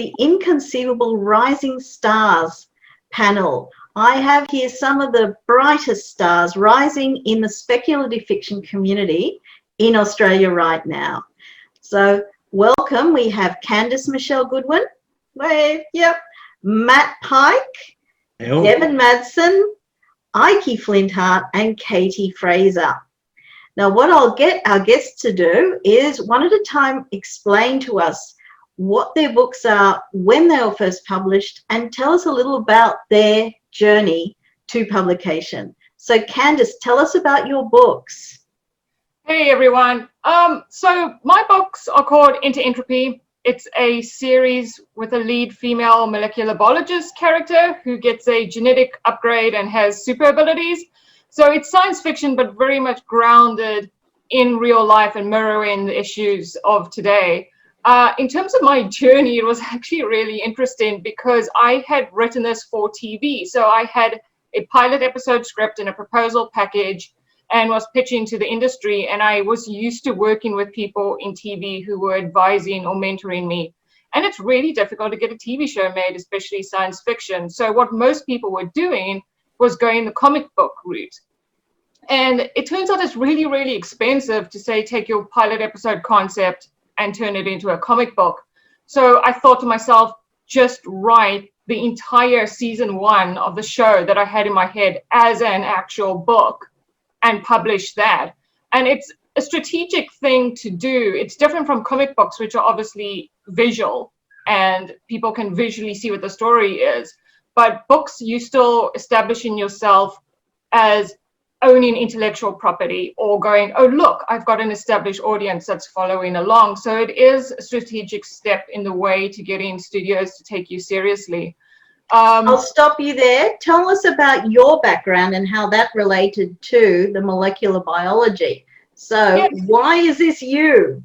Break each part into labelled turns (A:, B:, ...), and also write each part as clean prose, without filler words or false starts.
A: the Inconceivable Rising Stars panel. I have here some of the brightest stars rising in the speculative fiction community in Australia right now. So welcome. We have Candice Michelle Goodwin. Wave. Yep. Matt Pike.
B: Hello.
A: Devin Madsen. Ike Flinthart and Katie Fraser. Now, what I'll get our guests to do is one at a time explain to us what their books are, when they were first published, and tell us a little about their journey to publication. So, Candice, tell us about your books.
C: Hey, everyone. So my books are called Interentropy. It's a series with a lead female molecular biologist character who gets a genetic upgrade and has super abilities. So it's science fiction, but very much grounded in real life and mirroring the issues of today. In terms of my journey, it was actually really interesting because I had written this for TV. So I had a pilot episode script and a proposal package and was pitching to the industry. And I was used to working with people in TV who were advising or mentoring me. And it's really difficult to get a TV show made, especially science fiction. So what most people were doing was going the comic book route. And it turns out it's really, really expensive to say, take your pilot episode concept and turn it into a comic book. So I thought to myself, just write the entire season 1 of the show that I had in my head as an actual book and publish that. And it's a strategic thing to do. It's different from comic books, which are obviously visual and people can visually see what the story is. But books, you still establishing yourself as owning intellectual property or going, oh, look, I've got an established audience that's following along. So it is a strategic step in the way to getting studios to take you seriously.
A: I'll stop you there. Tell us about your background and how that related to the molecular biology. So yes. Why is this you?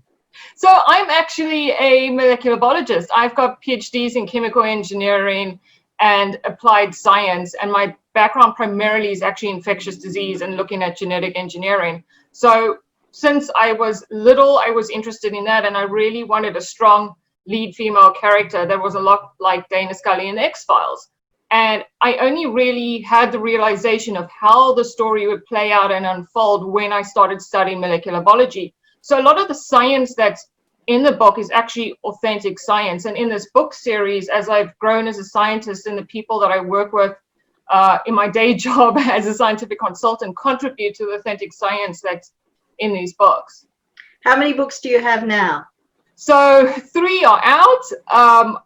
C: So I'm actually a molecular biologist. I've got PhDs in chemical engineering and applied science, and my background primarily is actually infectious disease and looking at genetic engineering. So since I was little, I was interested in that, and I really wanted a strong lead female character that was a lot like Dana Scully in the X-Files. And I only really had the realization of how the story would play out and unfold when I started studying molecular biology. So a lot of the science that's in the book is actually authentic science. And in this book series, as I've grown as a scientist and the people that I work with in my day job as a scientific consultant contribute to the authentic science that's in these books.
A: How many books do you have now?
C: So 3 are out.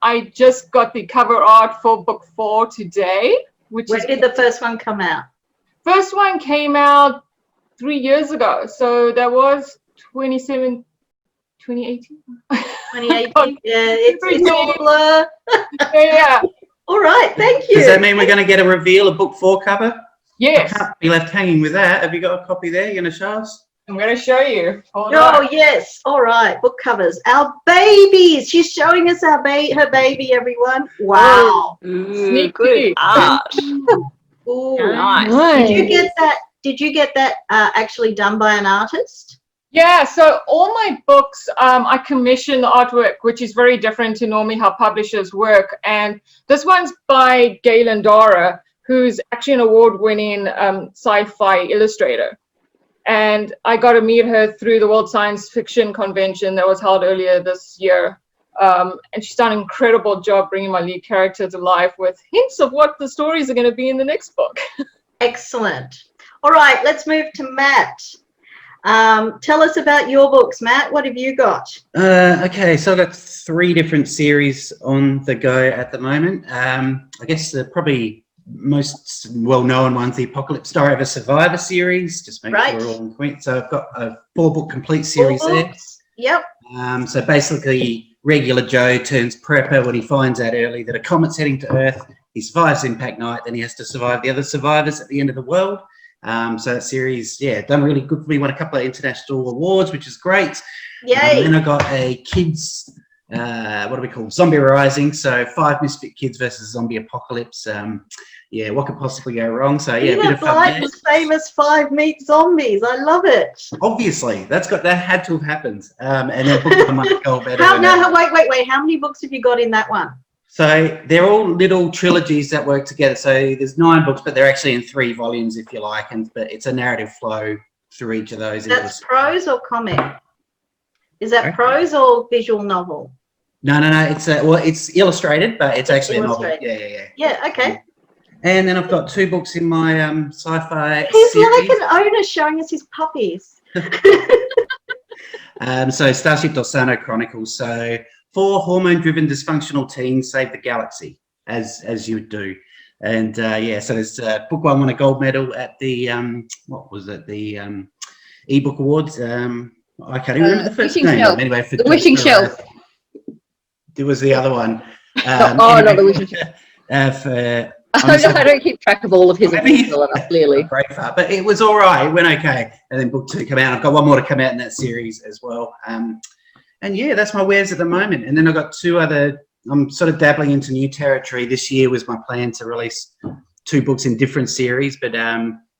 C: I just got the cover art for book 4 today.
A: When did the first one come out?
C: First one came out 3 years ago. So that was 2018.
A: 2018. Yeah, it's all a blur.
C: Yeah.
A: All right, thank you.
B: Does that mean we're going to get a reveal of book 4 cover?
C: Yes.
B: I can't be left hanging with that. Have you got a copy there you're going to show us?
C: I'm going to show you.
A: Hold on. Yes. All right. Book covers. Our babies. She's showing us her baby, everyone. Wow.
C: Sneak
D: good art.
A: Ooh,
D: nice.
A: Did you get that actually done by an artist?
C: Yeah. So all my books, I commission the artwork, which is very different to normally how publishers work. And this one's by Galen Dara, who's actually an award-winning sci-fi illustrator. And I got to meet her through the World Science Fiction Convention that was held earlier this year. And she's done an incredible job bringing my lead character to life with hints of what the stories are going to be in the next book.
A: Excellent. All right, let's move to Matt. Tell us about your books, Matt. What have you got?
B: Okay, so I've got 3 different series on the go at the moment. I guess probably most well-known one's the Apocalypse Diary of a Survivor series. Just make sure we're all on point. So I've got a 4-book complete series there.
A: Yep.
B: So basically, regular Joe turns prepper when he finds out early that a comet's heading to Earth. He survives Impact Night, then he has to survive the other survivors at the end of the world. So that series, yeah, done really good for me. Won a couple of international awards, which is great.
A: Yay.
B: Then I got a kids what do we call Zombie Rising? So 5 misfit kids versus zombie apocalypse. Yeah, what could possibly go wrong? So yeah, a bit
A: Peter
B: of fun there.
A: Blyton's famous 5 meet zombies. I love it.
B: Obviously, that had to have happened. And then book one might go better.
A: Wait. How many books have you got in that one?
B: So they're all little trilogies that work together. So there's 9 books, but they're actually in 3 volumes, if you like. But it's a narrative flow through each of those.
A: That's prose or comic? Is that
B: Sorry?
A: prose or visual novel?
B: No. It's illustrated, but it's actually a novel.
A: Illustrated. Yeah, okay.
B: And then I've got 2 books in my sci-fi
A: He's
B: series.
A: like an owner showing us his puppies.
B: So Starship Dosano Chronicles. So 4 hormone-driven dysfunctional teens save the galaxy, as you would do. And so there's book 1 won a gold medal at the the ebook awards. I can't even remember the first
D: Wishing
B: name.
D: Shelf.
B: Anyway,
D: The Wishing Shelf.
B: There was the other one.
D: Not the Wishing Shelf. I don't keep track of all of his awards well enough, clearly.
B: Braveheart, but it was all right. It went okay. And then book 2 came out. I've got 1 more to come out in that series as well. And yeah, that's my wares at the moment. And then I've got 2 other. I'm sort of dabbling into new territory. This year was my plan to release 2 books in different series, but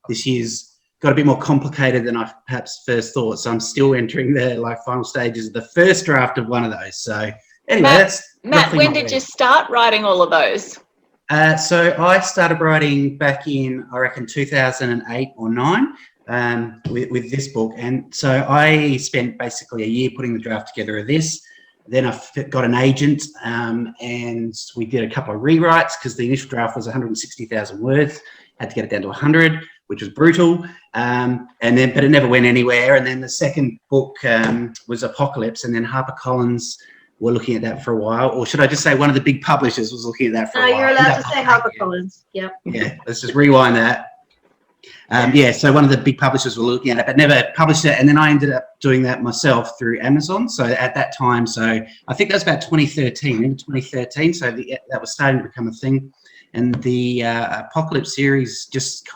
B: this year's got a bit more complicated than I perhaps first thought. So I'm still entering the final stages of the first draft of one of those. So anyway,
E: Matt, when did you start writing all of those?
B: So I started writing back in, I reckon, 2008 or 9 with this book. And so I spent basically a year putting the draft together of this. Then I got an agent and we did a couple of rewrites because the initial draft was 160,000 words. Had to get it down to 100, which was brutal. But it never went anywhere. And then the second book was Apocalypse, and then HarperCollins were looking at that for a while. Or should I just say one of the big publishers was looking at that for a while?
A: No, you're allowed to say HarperCollins. Yep.
B: Yeah, let's just rewind that. So one of the big publishers were looking at it, but never published it. And then I ended up doing that myself through Amazon. So at that time, so I think that was about 2013, in 2013. So that was starting to become a thing. And the Apocalypse series just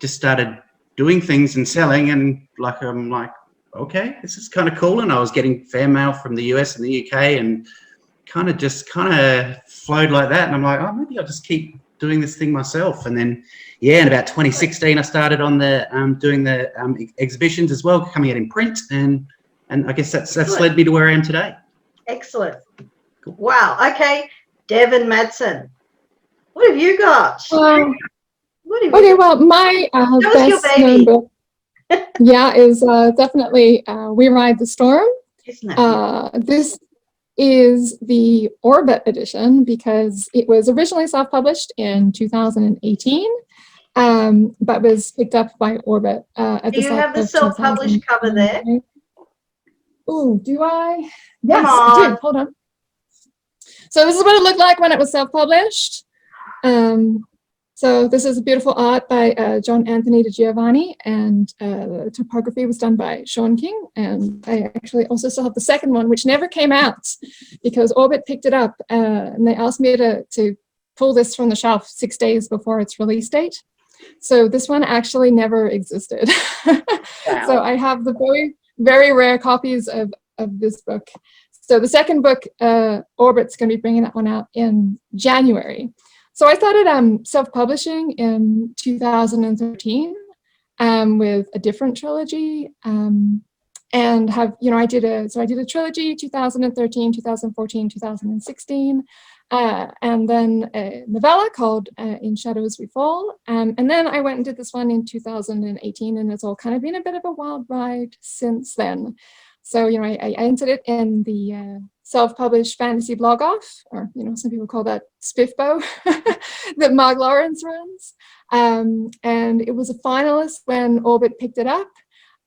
B: started doing things and selling. And I'm like, okay, this is kind of cool. And I was getting fan mail from the US and the UK and kind of flowed like that. And I'm like, oh, maybe I'll just keep doing this thing myself. And then, in about 2016, I started on the doing the exhibitions as well, coming out in print. And I guess that's led me to where I am today.
A: Excellent. Cool. Wow. Okay. Devon Madsen, what have you got?
F: Well, my best known book, is definitely We Ride the Storm. This is the Orbit edition because it was originally self-published in 2018, but was picked up by Orbit.
A: Do you have the self-published cover there?
F: Oh, do I? Yes, I do. Hold on. So this is what it looked like when it was self-published. So this is beautiful art by John Anthony DiGiovanni, and the typography was done by Sean King. And I actually also still have the second one, which never came out because Orbit picked it up and they asked me to pull this from the shelf 6 days before its release date. So this one actually never existed. Wow. So I have the very, very rare copies of this book. So the second book, Orbit's going to be bringing that one out in January. So I started self-publishing in 2013 with a different trilogy, and I did a trilogy 2013, 2014, 2016, and then a novella called In Shadows We Fall, and then I went and did this one in 2018, and it's all kind of been a bit of a wild ride since then. So, I entered it in the self-published fantasy blog off, or, some people call that SPIFBO, that Mark Lawrence runs. And it was a finalist when Orbit picked it up,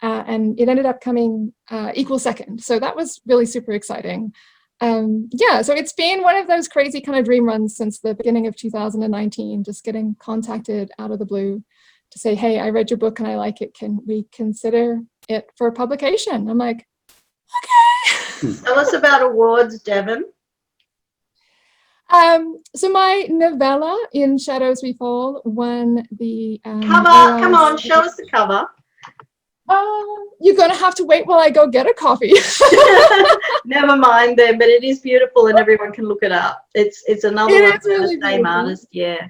F: and it ended up coming equal second. So that was really super exciting. So it's been one of those crazy kind of dream runs since the beginning of 2019, just getting contacted out of the blue to say, hey, I read your book and I like it. Can we consider it for publication? I'm like, okay.
A: Tell us about awards, Devon.
F: So my novella, In Shadows We Fall, won the
A: cover. Come on, show us the cover.
F: You're going to have to wait while I go get a coffee.
A: Never mind then, but it is beautiful and everyone can look it up. It's another one from the same artist, yeah.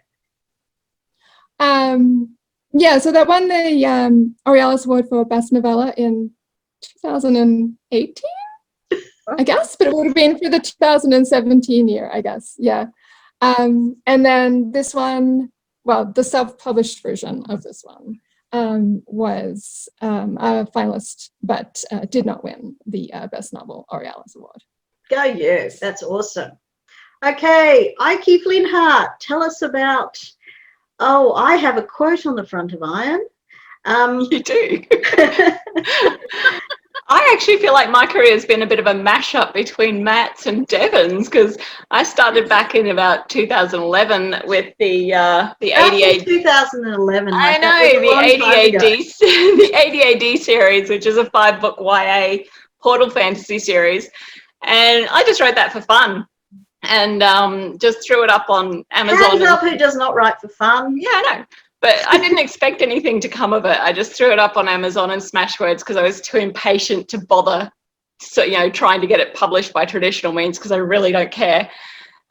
F: Yeah, so that won the Aurealis Award for Best Novella in 2018, I guess, but it would have been for the 2017 year, I guess, yeah. And then this one, well, the self-published version of this one was a finalist, but did not win the Best Novel Aurealis Award.
A: Go you, that's awesome. Okay, Ike Flintheart, tell us about, oh, I have a quote on the front of Iron.
E: You do? I actually feel like my career has been a bit of a mashup between Matt's and Devon's, because I started back in about 2011 with the ADAD.
A: 2011.
E: I know, the ADAD series, which is a 5-book YA portal fantasy series, and I just wrote that for fun, and just threw it up on Amazon.
A: Hands up who does not write for fun.
E: Yeah, I know. But I didn't expect anything to come of it. I just threw it up on Amazon and Smashwords because I was too impatient to bother, so, you know, trying to get it published by traditional means, because I really don't care.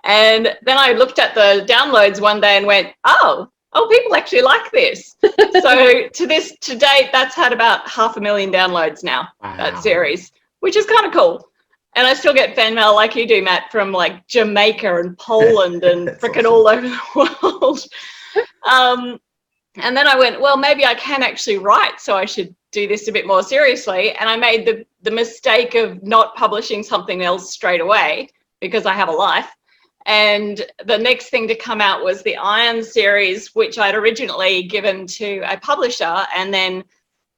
E: And then I looked at the downloads one day and went, oh, people actually like this. So to date, that's had about 500,000 downloads now, wow, that series, which is kind of cool. And I still get fan mail like you do, Matt, from like Jamaica and Poland and frickin' all over the world. And then I went, well, maybe I can actually write, so I should do this a bit more seriously. And I made the mistake of not publishing something else straight away, because I have a life. And the next thing to come out was the Iron series, which I'd originally given to a publisher and then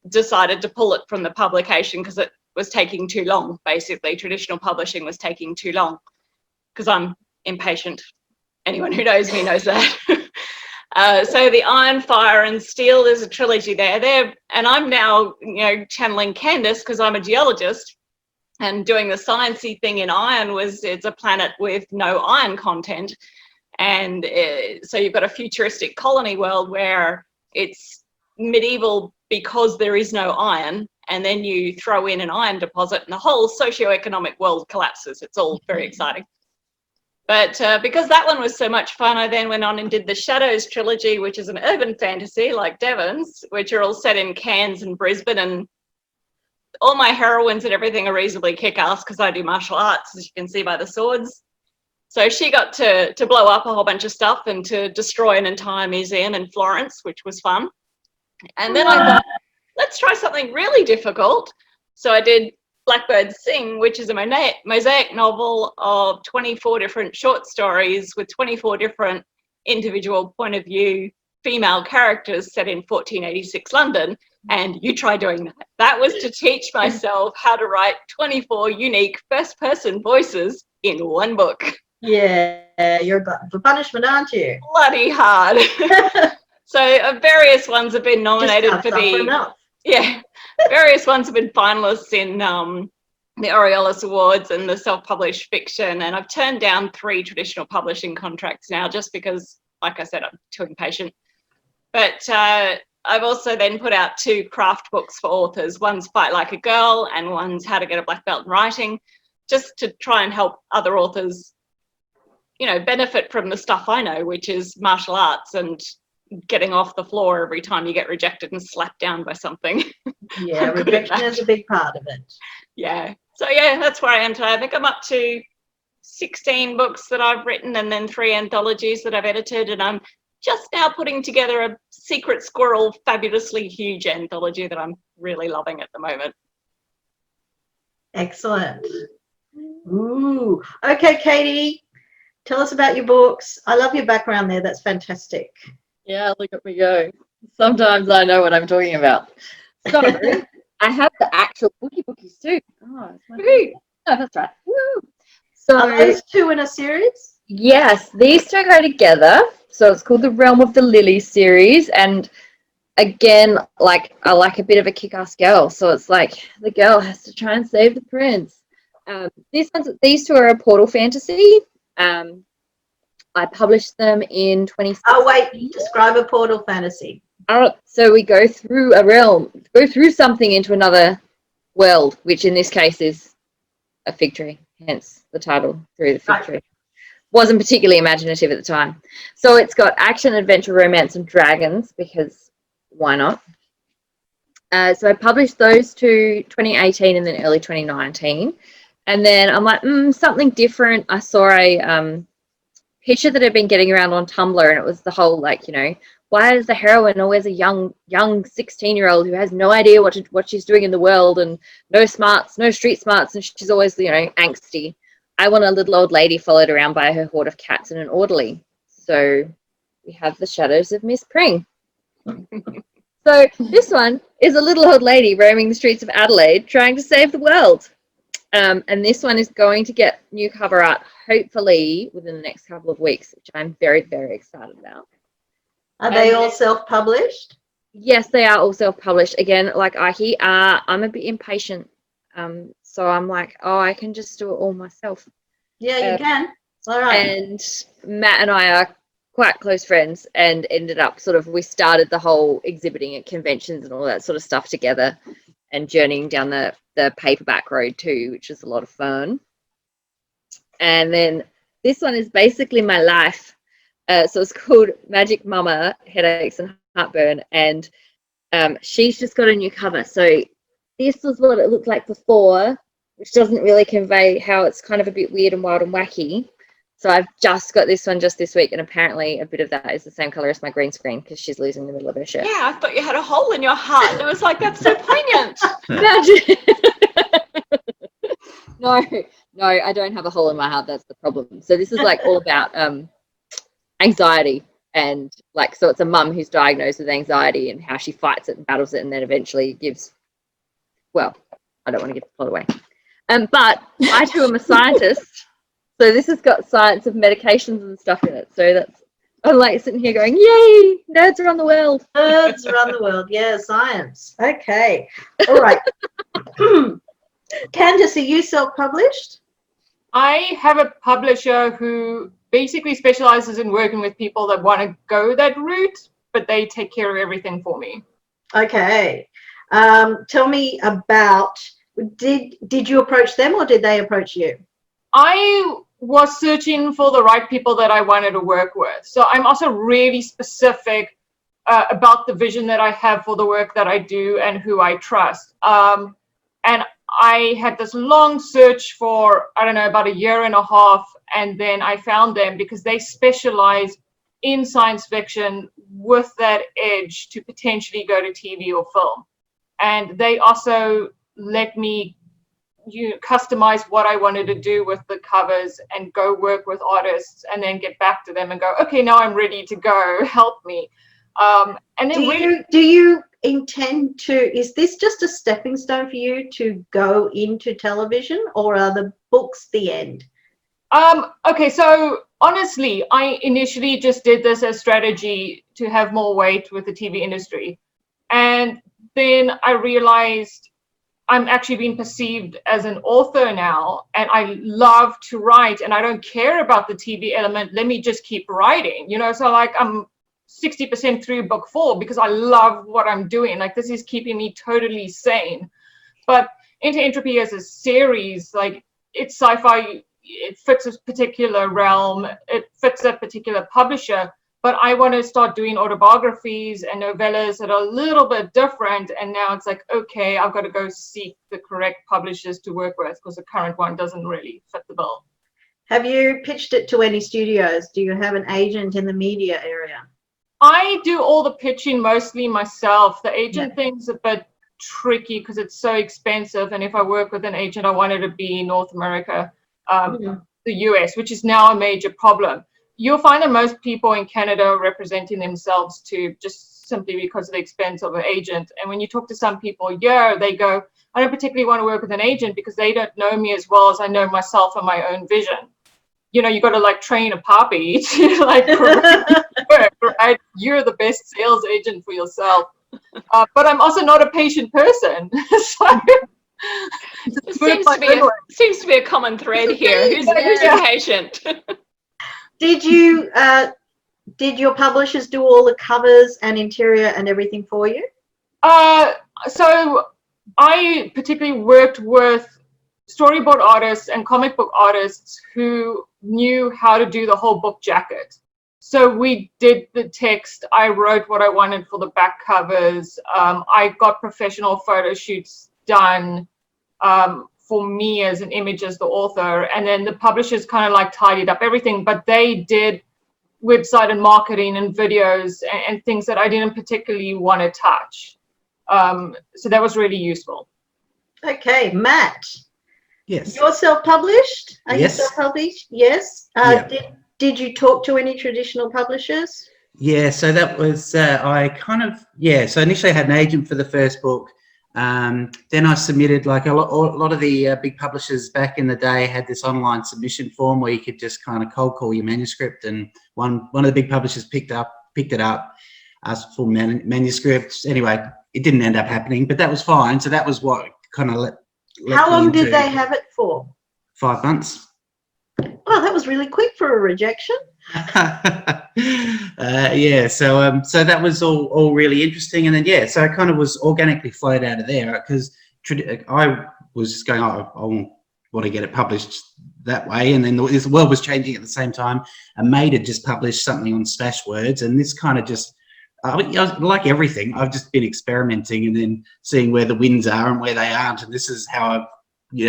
E: decided to pull it from the publication because it was taking too long. Basically, traditional publishing was taking too long because I'm impatient. Anyone who knows me knows that. So the Iron, Fire and Steel, there's a trilogy there. And I'm now, you know, channeling Candace because I'm a geologist, and doing the sciencey thing in Iron it's a planet with no iron content. And so you've got a futuristic colony world where it's medieval because there is no iron, and then you throw in an iron deposit and the whole socioeconomic world collapses. It's all very exciting. But because that one was so much fun, I then went on and did the Shadows trilogy, which is an urban fantasy like Devon's, which are all set in Cairns and Brisbane, and all my heroines and everything are reasonably kick-ass because I do martial arts, as you can see by the swords. So she got to blow up a whole bunch of stuff and to destroy an entire museum in Florence, which was fun. And then I thought, let's try something really difficult. So I did Blackbird Sing, which is a mosaic novel of 24 different short stories with 24 different individual point of view female characters set in 1486 London. And you try doing that. That was to teach myself how to write 24 unique first person voices in one book.
A: Yeah, you're for punishment, aren't you?
E: Bloody hard. So various ones have been nominated for the... Yeah, various ones have been finalists in the Aurealis Awards and the self-published fiction, and I've turned down 3 traditional publishing contracts now just because, like I said, I'm too impatient. But I've also then put out 2 craft books for authors. One's Fight Like a Girl and one's How to Get a Black Belt in Writing, just to try and help other authors, you know, benefit from the stuff I know, which is martial arts and getting off the floor every time you get rejected and slapped down by something.
A: Yeah, rejection is a big part of it.
E: Yeah. So yeah, that's where I am today. I think I'm up to 16 books that I've written and then 3 anthologies that I've edited, and I'm just now putting together a Secret Squirrel fabulously huge anthology that I'm really loving at the moment.
A: Excellent. Ooh. Okay, Katie, tell us about your books. I love your background there. That's fantastic.
D: Yeah, look at me go. Sometimes I know what I'm talking about. So I have the actual bookies too. Oh, that's right. Woo. So
A: are those 2 in a series?
D: Yes, these 2 go together. So it's called the Realm of the Lily series, and again, like I like a bit of a kick-ass girl, so it's like the girl has to try and save the prince. These 2 are a portal fantasy. I published them in 2016.
A: Oh wait, describe a portal fantasy.
D: So we go through a realm, go through something into another world, which in this case is a fig tree, hence the title, Through the Fig Tree. Wasn't particularly imaginative at the time. So it's got action, adventure, romance, and dragons, because why not? So I published those two 2018 and then early 2019. And then I'm like, something different. I saw a picture that had been getting around on Tumblr, and it was the whole, like, you know, why is the heroine always a young 16-year-old who has no idea what she's doing in the world, and no smarts, no street smarts, and she's always, you know, angsty. I want a little old lady followed around by her horde of cats and an orderly. So we have the Shadows of Miss Pring. So this one is a little old lady roaming the streets of Adelaide trying to save the world. And this one is going to get new cover art, hopefully within the next couple of weeks, which I'm very, very excited about.
A: Are they all self-published?
D: Yes, they are all self-published. Again, like Aiki, I'm a bit impatient. So I'm like, oh, I can just do it all myself.
A: Yeah, you can. All right.
D: And Matt and I are quite close friends, and ended up we started the whole exhibiting at conventions and all that sort of stuff together, and journeying down the paperback road too, which is a lot of fun. And then this one is basically my life. So it's called Magic Mama, Headaches and Heartburn, and she's just got a new cover. So this was what it looked like before, which doesn't really convey how it's kind of a bit weird and wild and wacky. So I've just got this one just this week, and apparently a bit of that is the same color as my green screen because she's losing the middle of her shirt.
E: Yeah, I thought you had a hole in your heart. And it was like, that's so poignant. No, I don't have a hole in my heart. That's the problem. So this is like all about anxiety, and like, so it's a mum who's diagnosed with anxiety and how she fights it and battles it, and then eventually gives, well, I don't want to give the plot away. But I too am a scientist. So this has got science of medications and stuff in it. So that's, I'm like sitting here going, yay, nerds around the world.
A: Nerds around the world. Yeah, science. Okay. All right. Candice, are you self-published?
C: I have a publisher who basically specializes in working with people that want to go that route, but they take care of everything for me.
A: Okay. Tell me about, did you approach them or did they approach you?
C: I was searching for the right people that I wanted to work with. So I'm also really specific about the vision that I have for the work that I do and who I trust. And I had this long search for, I don't know, about 1.5 years, and then I found them because they specialize in science fiction with that edge to potentially go to TV or film. And they also let me customize what I wanted to do with the covers and go work with artists and then get back to them and go, okay, now I'm ready to go, help me. And then
A: do you intend to, is this just a stepping stone for you to go into television, or are the books the end?
C: Okay, so honestly, I initially just did this as strategy to have more weight with the TV industry. And then I realized I'm actually being perceived as an author now, and I love to write, and I don't care about the TV element. Let me just keep writing, you know? So like I'm 60% through book 4 because I love what I'm doing. Like this is keeping me totally sane. But Into Entropy as a series, like it's sci-fi, it fits a particular realm, it fits a particular publisher. But I want to start doing autobiographies and novellas that are a little bit different. And now it's like, okay, I've got to go seek the correct publishers to work with because the current one doesn't really fit the bill.
A: Have you pitched it to any studios? Do you have an agent in the media area?
C: I do all the pitching mostly myself. The agent thing's a bit tricky because it's so expensive. And if I work with an agent, I want it to be North America, the US, which is now a major problem. You'll find that most people in Canada are representing themselves too, just simply because of the expense of an agent. And when you talk to some people here, they go, I don't particularly want to work with an agent because they don't know me as well as I know myself and my own vision. You know, you got to like train a puppy to like work, right? You're the best sales agent for yourself. But I'm also not a patient person. So
E: seems to be a common thread here. Who's the patient?
A: Did you Did your publishers do all the covers and interior and everything for you?
C: So I particularly worked with storyboard artists and comic book artists who knew how to do the whole book jacket. So we did the text. I wrote what I wanted for the back covers. I got professional photo shoots done for me as an image as the author. And then the publishers kind of like tidied up everything, but they did website and marketing and videos and things that I didn't particularly want to touch. So that was really useful.
A: Okay, Matt.
B: Yes.
A: You're self-published? Are
B: Yes.
A: you self-published? Yes.
B: Yeah.
A: Did you talk to any traditional publishers?
B: Yeah, so that was, so initially I had an agent for the first book. Then I submitted, like a lot of the big publishers back in the day had this online submission form where you could just kind of cold call your manuscript, and one of the big publishers picked it up, asked for manuscripts. Anyway, it didn't end up happening, but that was fine. So that was what kind of let
A: How long
B: me
A: did
B: into
A: they have it for?
B: 5 months.
A: Oh, that was really quick for a rejection.
B: Yeah, so that was all really interesting, and then so it kind of was organically flowed out of there, because I was just going, I want to get it published that way, and then this world was changing at the same time. A mate had just published something on Smashwords, and this kind of just, like everything, I've just been experimenting and then seeing where the wins are and where they aren't, and this is how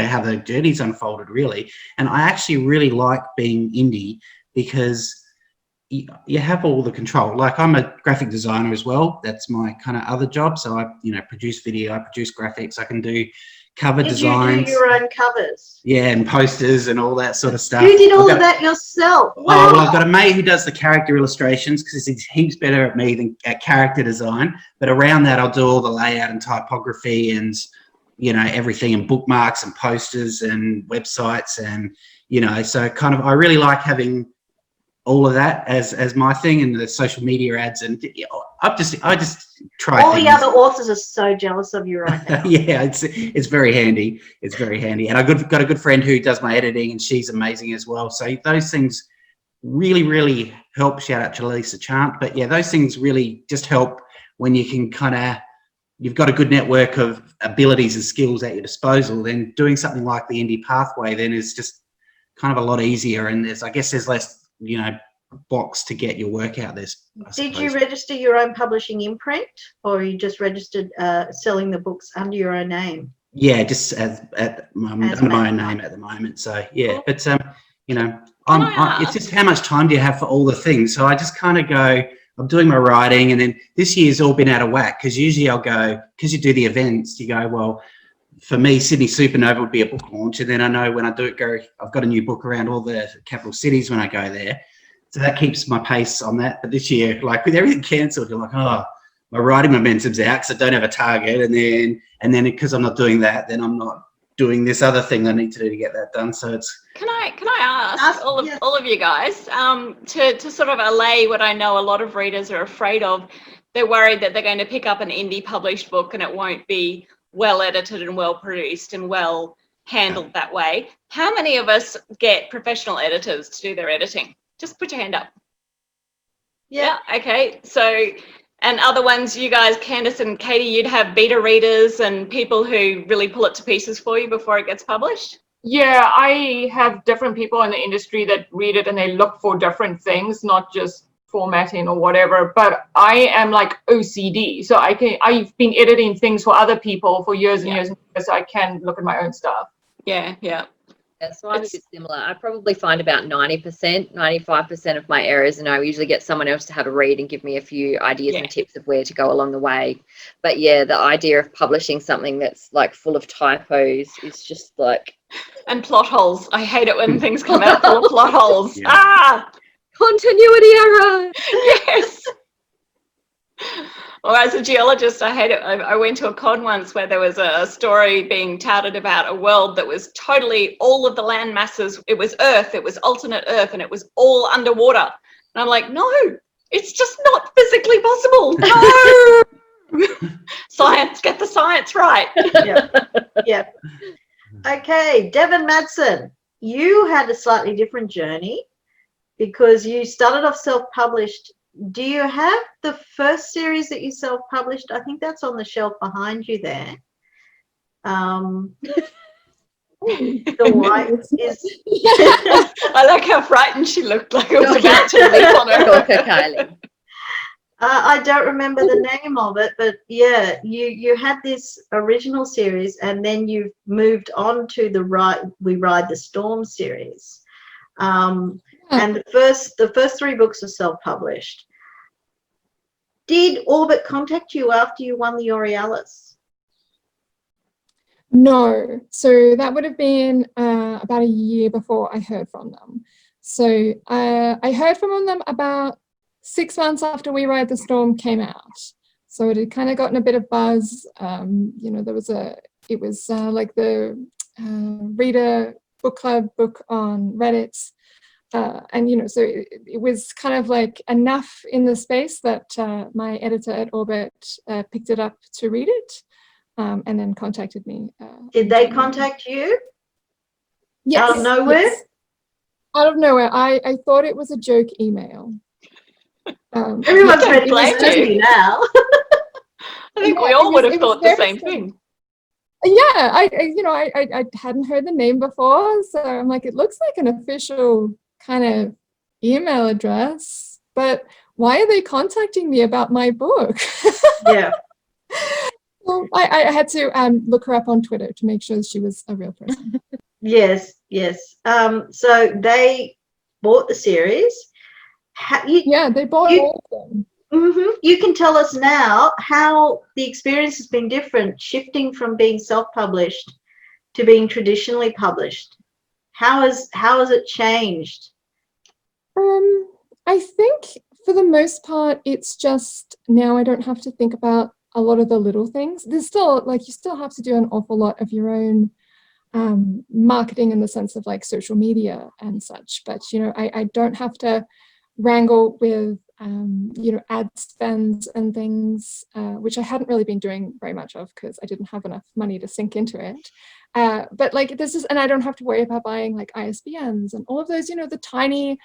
B: how the journey's unfolded, really. And I actually really like being indie because you have all the control. Like, I'm a graphic designer as well. That's my kind of other job. So I, produce video, I produce graphics, I can do cover designs.
A: Did you do your own covers?
B: Yeah, and posters and all that sort of stuff.
A: You did all of that yourself?
B: Oh, well, I've got a mate who does the character illustrations because he's heaps better at me than at character design. But around that, I'll do all the layout and typography and, everything, and bookmarks and posters and websites, and, so kind of, I really like having all of that as my thing, and the social media ads, and I just try.
A: All the other authors are so jealous of you right now.
B: Yeah, it's very handy. It's very handy, and I've got a good friend who does my editing, and she's amazing as well. So those things really, really help. Shout out to Lisa Chant. But yeah, those things really just help when you can you've got a good network of abilities and skills at your disposal. Then doing something like the Indie Pathway then is just kind of a lot easier, and there's less box to get your work out there.
A: Did you register your own publishing imprint, or you just registered selling the books under your own name? Yeah, just under
B: my own name at the moment. So yeah, but it's just how much time do you have for all the things? So I just kind of go, I'm doing my writing, and then this year's all been out of whack, because usually I'll go, because you do the events, you go, well, for me, Sydney Supernova would be a book launch, and then I know when I do it, I've got a new book around all the capital cities when I go there. So that keeps my pace on that. But this year, like with everything cancelled, you're like, oh, my writing momentum's out because I don't have a target, and then because I'm not doing that, then I'm not doing this other thing I need to do to get that done. So it's.
E: Can I ask all of you guys to sort of allay what I know a lot of readers are afraid of? They're worried that they're going to pick up an indie published book and it won't be well edited and well produced and well handled that way. How many of us get professional editors to do their editing? Just put your hand up. Yeah, okay. So, and other ones, you guys, Candice and Katie, you'd have beta readers and people who really pull it to pieces for you before it gets published?
C: Yeah, I have different people in the industry that read it and they look for different things, not just formatting or whatever, but I am like OCD. So I've been editing things for other people for years and years and years, so I can look at my own stuff.
E: Yeah.
D: Yeah, so I'm a bit similar. I probably find about 90%, 95% of my errors, and I usually get someone else to have a read and give me a few ideas and tips of where to go along the way. But yeah, the idea of publishing something that's like full of typos is just like...
E: And plot holes. I hate it when things come out full of plot holes.
B: Yeah.
E: Ah!
D: Continuity error!
E: Yes! Well, as a geologist, I hate it. I went to a con once where there was a story being touted about a world that was totally, all of the land masses, it was Earth, it was alternate Earth, and it was all underwater. And I'm like, no, it's just not physically possible. No! Science, get the science right.
A: Yeah. Okay, Devon Madsen, you had a slightly different journey because you started off self-published do you have the first series that you self-published? I think that's on the shelf behind you there. The white is.
E: I like how frightened she looked, like it was about to leap on her.
D: Dr. Kylie.
A: I don't remember the name of it, but yeah, you had this original series, and then you moved on to the We Ride the Storm series, and the first 3 books are self-published. Did Orbit contact you after you won the Aurealis?
F: No, so that would have been about a year before I heard from them. So I heard from them about 6 months after We Ride the Storm came out. So it had kind of gotten a bit of buzz. You know, it was like the Reader Book Club book on Reddit. And, you know, so it was kind of like enough in the space that my editor at Orbit picked it up to read it. And then contacted me.
A: Did they contact you?
F: Yes.
A: Out of nowhere?
F: Yes. Out of nowhere. I thought it was a joke email.
A: Everyone's ready to sue you now.
E: I think we all would have thought the same thing.
F: Yeah, I hadn't heard the name before, so I'm like, it looks like an official kind of email address, but why are they contacting me about my book?
A: Yeah.
F: Well, I had to look her up on Twitter to make sure she was a real person.
A: Yes. So they bought the series.
F: Yeah, they bought all of them.
A: Mm-hmm. You can tell us now how the experience has been different, shifting from being self-published to being traditionally published. How has it changed?
F: I think for the most part, it's just now I don't have to think about a lot of the little things. There's still, like, you still have to do an awful lot of your own marketing in the sense of like social media and such. But, you know, I don't have to wrangle with, you know, ad spends and things, which I hadn't really been doing very much of because I didn't have enough money to sink into it. But like and I don't have to worry about buying like ISBNs and all of those, you know, the tiny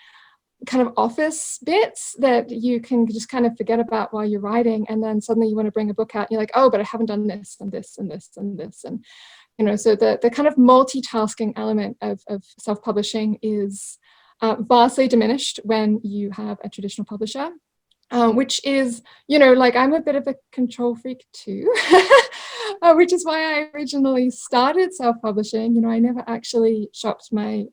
F: kind of office bits that you can just kind of forget about while you're writing, and then suddenly you want to bring a book out and you're like, oh, but I haven't done this and this and this and this, and you know, so the kind of multitasking element of self-publishing is vastly diminished when you have a traditional publisher, which is, you know, like, I'm a bit of a control freak too, which is why I originally started self-publishing. You know, I never actually shopped my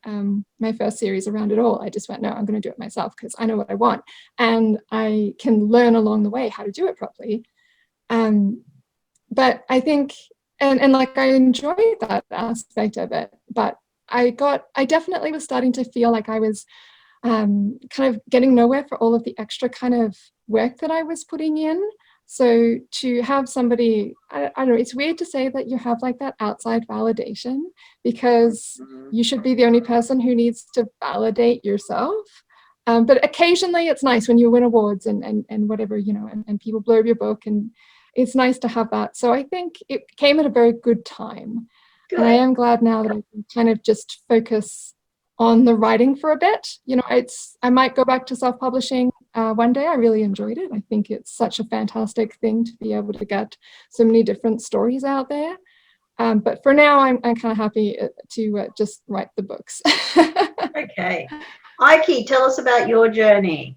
F: my first series around at all. I just went, no, I'm going to do it myself because I know what I want, and I can learn along the way how to do it properly. But I think, and like, I enjoyed that aspect of it, but I definitely was starting to feel like I was kind of getting nowhere for all of the extra kind of work that I was putting in. So to have somebody, I don't know, it's weird to say that you have like that outside validation, because you should be the only person who needs to validate yourself. But occasionally it's nice when you win awards and whatever, you know, and people blurb your book, and it's nice to have that. So I think it came at a very good time. Good. And I am glad now that I can kind of just focus on the writing for a bit. You know, I might go back to self-publishing one day. I really enjoyed it. I think it's such a fantastic thing to be able to get so many different stories out there. But for now, I'm kind of happy to just write the books.
A: Okay. Ike, tell us about your journey.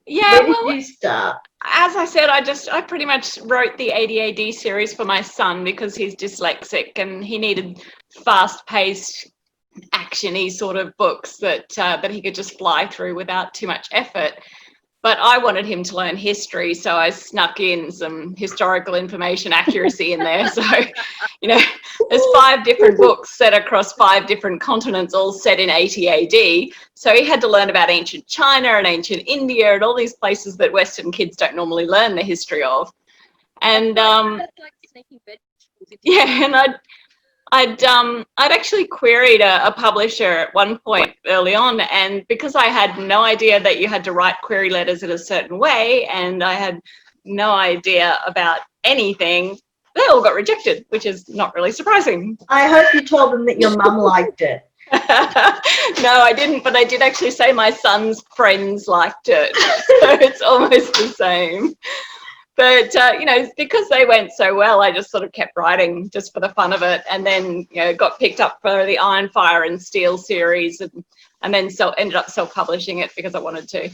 E: Yeah,
A: where did you start?
E: As I said, I pretty much wrote the ADAD series for my son because he's dyslexic and he needed fast-paced, action-y sort of books that he could just fly through without too much effort. But I wanted him to learn history, so I snuck in some historical information accuracy in there. So, you know, there's 5 different books set across 5 different continents, all set in 80 AD. So he had to learn about ancient China and ancient India and all these places that Western kids don't normally learn the history of. And yeah, and I'd actually queried a publisher at one point early on, and because I had no idea that you had to write query letters in a certain way, and I had no idea about anything, they all got rejected, which is not really surprising.
A: I hope you told them that your mum liked it.
E: No, I didn't, but I did actually say my son's friends liked it. So it's almost the same. But, you know, because they went so well, I just sort of kept writing just for the fun of it. And then, you know, got picked up for the Iron, Fire and Steel series and then ended up self-publishing it because I wanted to.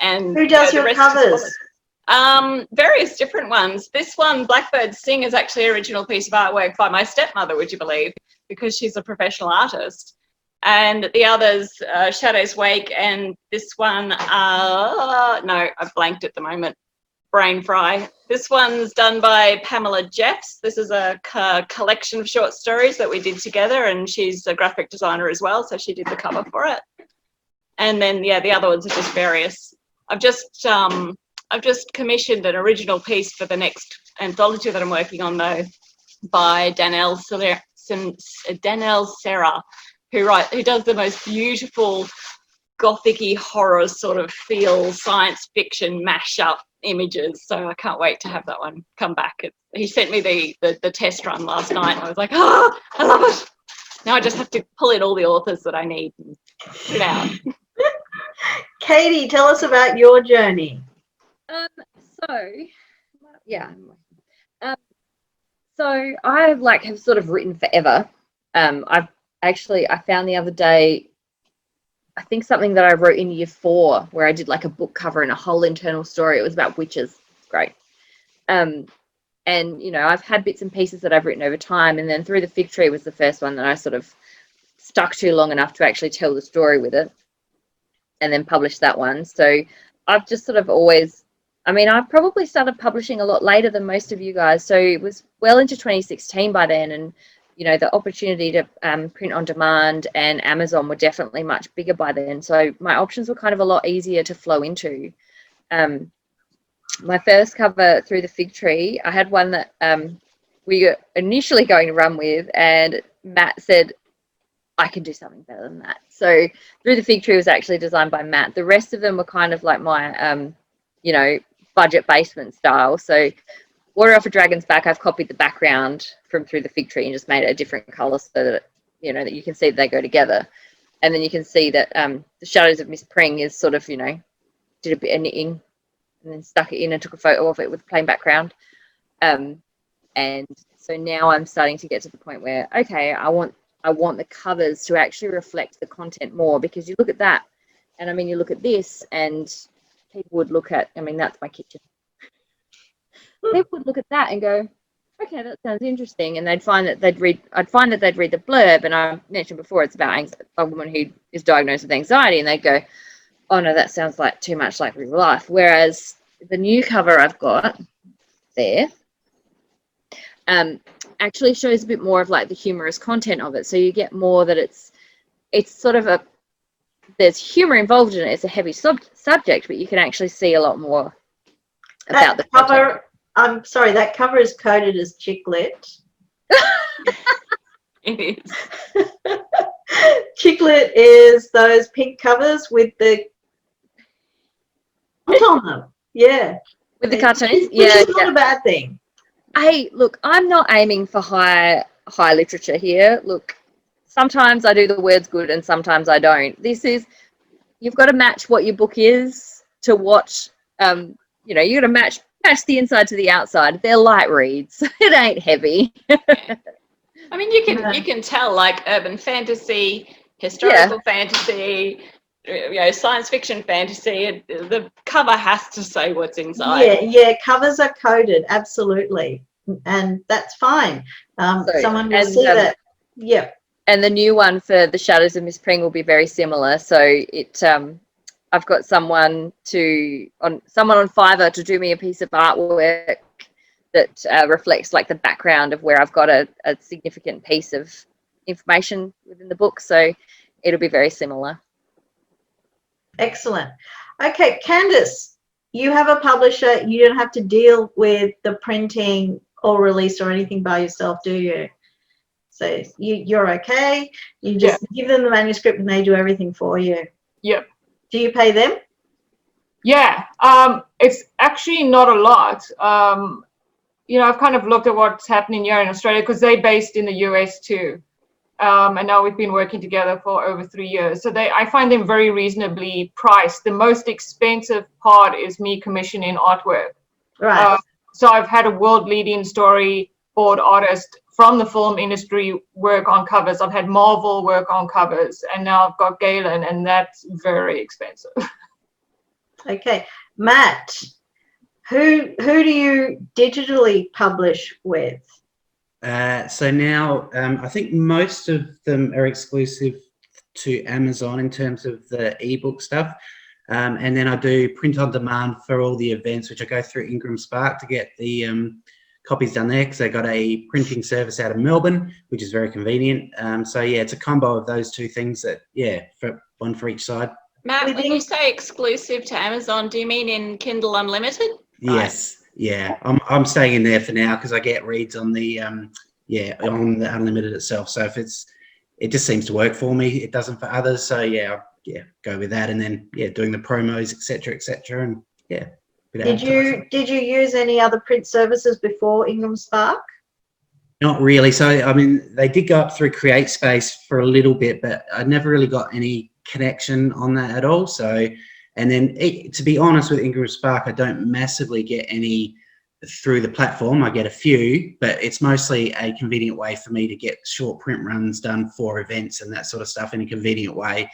E: And
A: who does your covers?
E: Various different ones. This one, Blackbird Sing, is actually an original piece of artwork by my stepmother, would you believe, because she's a professional artist. And the others, Shadows Wake, and this one, no, I've blanked at the moment, brain fry. This one's done by Pamela Jeffs. This is a collection of short stories that we did together, and she's a graphic designer as well, so she did the cover for it. And then, yeah, the other ones are just various. I've just commissioned an original piece for the next anthology that I'm working on, though, by Danelle Serra, who does the most beautiful gothic-y horror sort of feel science fiction mashup images. So I can't wait to have that one come back. He sent me the test run last night, and I was like, oh, I love it. Now I just have to pull in all the authors that I need and put it out.
A: Katie, tell us about your journey.
D: So I have sort of written forever. I found the other day, I think something that I wrote in year 4 where I did like a book cover and a whole internal story. It was about witches. Great. And you know, I've had bits and pieces that I've written over time, and then Through the Fig Tree was the first one that I sort of stuck to long enough to actually tell the story with it, and then published that one. So I've just sort of always, I mean, I probably started publishing a lot later than most of you guys. So it was well into 2016 by then. And, you know, the opportunity to print on demand and Amazon were definitely much bigger by then. So my options were kind of a lot easier to flow into. My first cover, Through the Fig Tree, I had one that we were initially going to run with, and Matt said, I can do something better than that. So Through the Fig Tree was actually designed by Matt. The rest of them were kind of like my, you know, budget basement style. So Water Off a Dragon's Back, I've copied the background from Through the Fig Tree and just made it a different color so that, you know, that you can see that they go together. And then you can see that the Shadows of Miss Pring is sort of, you know, did a bit of knitting and then stuck it in and took a photo of it with plain background. And so now I'm starting to get to the point where, okay, I want the covers to actually reflect the content more, because you look at that, and I mean, you look at this, and people would look at, I mean, that's my kitchen. People would look at that and go, okay, that sounds interesting, and I'd find that they'd read the blurb, and I mentioned before it's about a woman who is diagnosed with anxiety, and they'd go, oh no, that sounds like too much like real life. Whereas the new cover I've got there actually shows a bit more of like the humorous content of it. So you get more that it's sort of there's humor involved in it. It's a heavy subject, but you can actually see a lot more about the cover. Content.
A: I'm sorry, that cover is coded as chick lit.
E: It is.
A: Chick lit is those pink covers with the on them. Yeah.
D: With the cartoons?
A: Which is not a bad thing.
D: Hey, look, I'm not aiming for high literature here. Look, sometimes I do the words good and sometimes I don't. You've got to match what your book is to what, you know, you got to match the inside to the outside. They're light reads. It ain't heavy.
E: I mean, you can tell, like, urban fantasy, historical fantasy, you know, science fiction fantasy. The cover has to say what's inside.
A: Yeah, covers are coded, absolutely, and that's fine. Someone will see that. Yeah.
D: And the new one for the Shadows of Miss Pring will be very similar. So I've got someone on Fiverr to do me a piece of artwork that reflects like the background of where I've got a significant piece of information within the book. So it'll be very similar.
A: Excellent. Okay, Candice, you have a publisher. You don't have to deal with the printing or release or anything by yourself, do you? So you're okay. You just give them the manuscript and they do everything for you.
C: Yep.
A: Do you pay them?
C: Yeah. It's actually not a lot. You know, I've kind of looked at what's happening here in Australia because they're based in the US too. And now we've been working together for over 3 years. So I find them very reasonably priced. The most expensive part is me commissioning artwork.
A: Right.
C: So I've had a world-leading storyboard artist from the film industry work on covers. I've had Marvel work on covers, and now I've got Galen, and that's very expensive.
A: Okay, Matt, who do you digitally publish with?
B: So now I think most of them are exclusive to Amazon in terms of the ebook stuff. And then I do print on demand for all the events, which I go through Ingram Spark to get the copies done there, because they got a printing service out of Melbourne, which is very convenient. So yeah, it's a combo of those two things that, one for each side.
E: Matt, when you say exclusive to Amazon, do you mean in Kindle Unlimited?
B: Yes. Yeah, I'm staying in there for now because I get reads on the on the Unlimited itself. So if it just seems to work for me. It doesn't for others. So yeah, go with that, and then doing the promos, etc., and
A: Did you use any other print services before Ingram Spark?
B: Not really. So I mean, they did go up through CreateSpace for a little bit, but I never really got any connection on that at all. So. And then, to be honest, with Ingram Spark, I don't massively get any through the platform. I get a few, but it's mostly a convenient way for me to get short print runs done for events and that sort of stuff in a convenient way.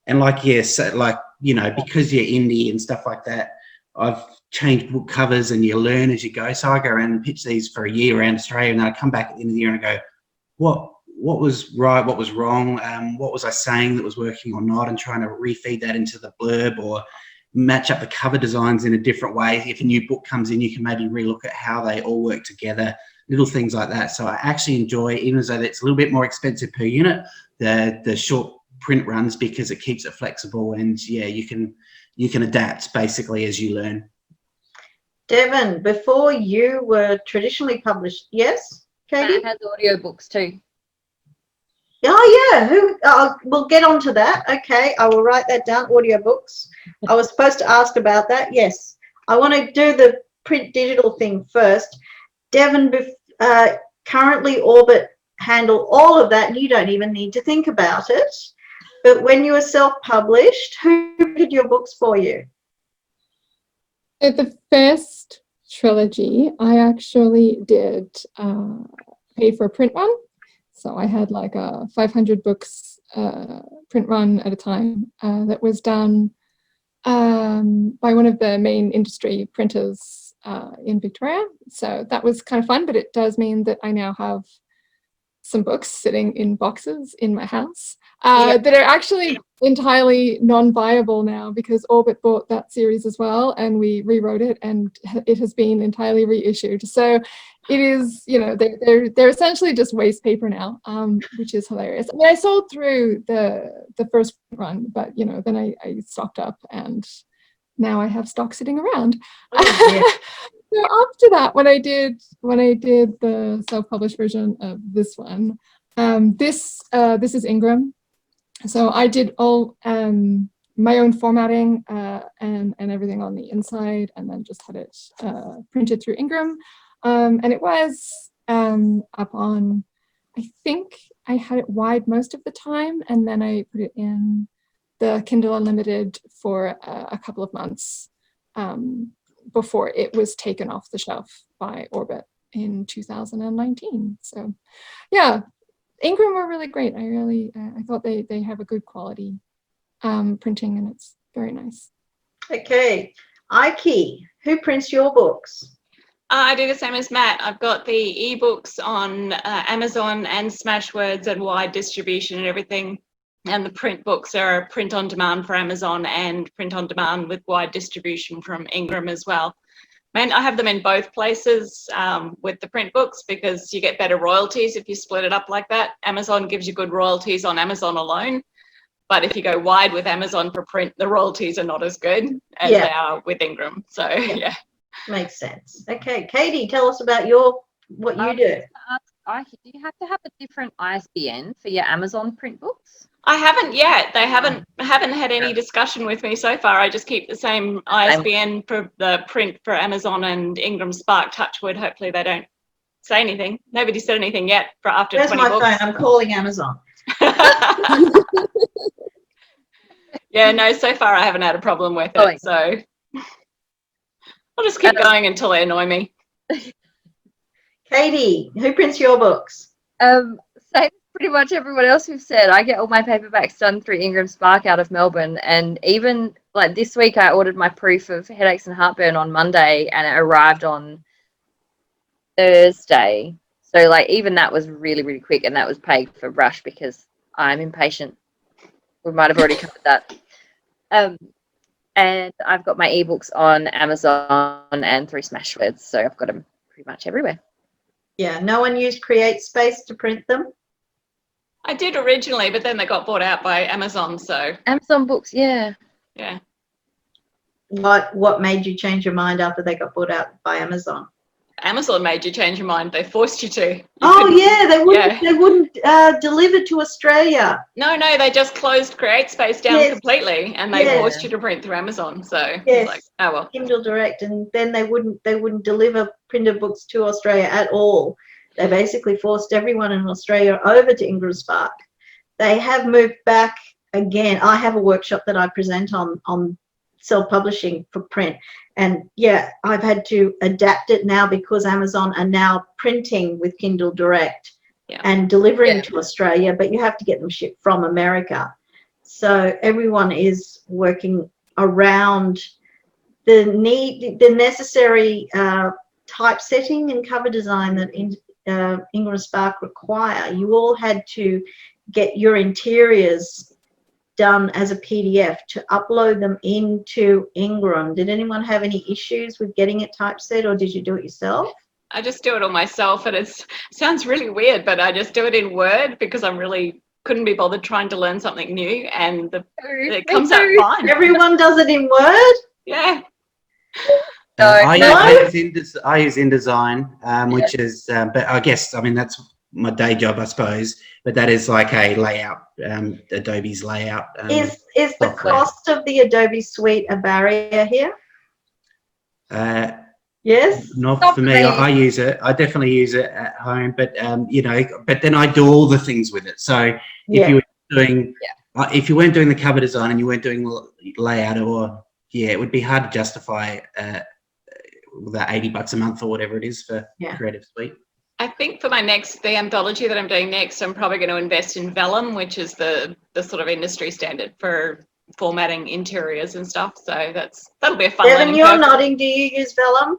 B: And because you're indie and stuff like that, I've changed book covers and you learn as you go. So I go around and pitch these for a year around Australia, and then I come back at the end of the year and I go, what was right, what was wrong, what was I saying that was working or not, and trying to refeed that into the blurb or match up the cover designs in a different way. If a new book comes in, you can maybe relook at how they all work together, little things like that. So I actually enjoy, even though it's a little bit more expensive per unit, the short print runs, because it keeps it flexible, and you can adapt basically as you learn.
A: Devon, before you were traditionally published, yes, Katie?
D: Matt has audiobooks too.
A: Oh yeah, we'll get onto that. Okay, I will write that down. Audiobooks. I was supposed to ask about that. Yes, I want to do the print digital thing first. Devon, currently Orbit handle all of that, and you don't even need to think about it. But when you were self-published, who did your books for you?
F: The first trilogy, I actually did pay for a print run. So I had like a 500 books print run at a time that was done by one of the main industry printers in Victoria. So that was kind of fun, but it does mean that I now have some books sitting in boxes in my house that are actually entirely non-viable now, because Orbit bought that series as well, and we rewrote it, and it has been entirely reissued. So it is, they're essentially just waste paper now, which is hilarious. I mean, I sold through the first run, but then I stocked up, and now I have stock sitting around. So after that, when I did the self-published version of this one, this is Ingram. So I did all my own formatting and everything on the inside, and then just had it printed through Ingram. And it was up on, I think I had it wide most of the time, and then I put it in the Kindle Unlimited for a couple of months before it was taken off the shelf by Orbit in 2019. So yeah, Ingram were really great. I thought they have a good quality printing, and it's very nice.
A: Okay, Ike, who prints your books?
E: I do the same as Matt. I've got the ebooks on Amazon and Smashwords and wide distribution and everything. And the print books are print on demand for Amazon and print on demand with wide distribution from Ingram as well. And I have them in both places with the print books, because you get better royalties if you split it up like that. Amazon gives you good royalties on Amazon alone. But if you go wide with Amazon for print, the royalties are not as good as they are with Ingram. So, yeah.
A: Makes sense. Okay, Katie, tell us about what you do.
D: Do you have to have a different ISBN for your Amazon print books?
E: I haven't yet. They haven't had any discussion with me so far. I just keep the same ISBN for the print for Amazon and Ingram Spark. Touchwood. Hopefully they don't say anything. Nobody said anything yet for after
A: Where's
E: 20
A: my
E: books.
A: phone? I'm calling Amazon.
E: Yeah, no, so far I haven't had a problem with
D: Oh,
E: it. So I'll just keep going until they annoy me.
A: Katie, who prints your books?
D: Same as pretty much everyone else who've said. I get all my paperbacks done through Ingram Spark out of Melbourne, and even like this week I ordered my proof of Headaches and Heartburn on Monday and it arrived on Thursday. So like even that was really, really quick, and that was paid for Rush because I'm impatient. We might have already covered that. And I've got my ebooks on Amazon and through Smashwords, so I've got them pretty much everywhere.
A: Yeah, no one used CreateSpace to print them?
E: I did originally, but then they got bought out by Amazon. So
D: Amazon books, yeah.
E: yeah.
A: What made you change your mind after they got bought out by Amazon?
E: Amazon made you change your mind. They forced you to.
A: They wouldn't deliver to Australia.
E: No, they just closed CreateSpace down completely, and they forced you to print through Amazon. So it's like, oh well.
A: Kindle Direct, and then they wouldn't deliver printed books to Australia at all. They basically forced everyone in Australia over to Ingram Spark. They have moved back again. I have a workshop that I present on self-publishing for print, and yeah, I've had to adapt it now because Amazon are now printing with Kindle Direct and delivering to Australia, but you have to get them shipped from America. So everyone is working around the necessary typesetting and cover design that Ingram Spark require. You all had to get your interiors done as a PDF to upload them into Ingram. Did anyone have any issues with getting it typeset, or did you do it yourself?
E: I just do it all myself, and it sounds really weird, but I just do it in Word because I'm really couldn't be bothered trying to learn something new, and it comes out fine.
A: Everyone does it in Word?
E: Yeah.
B: I use InDesign, which is, but I guess, I mean, that's my day job, I suppose, but that is like a layout, Adobe's layout.
A: Is the cost of the Adobe suite a barrier here? Yes?
B: Not for me. I use it. I definitely use it at home, but but then I do all the things with it. So if you were doing, if you weren't doing the cover design and you weren't doing layout, or it would be hard to justify that $80 a month or whatever it is for Creative Suite.
E: I think for the anthology that I'm doing next, I'm probably going to invest in Vellum, which is the sort of industry standard for formatting interiors and stuff. So that'll be a fun
A: Devin, you're nodding. Do you use Vellum?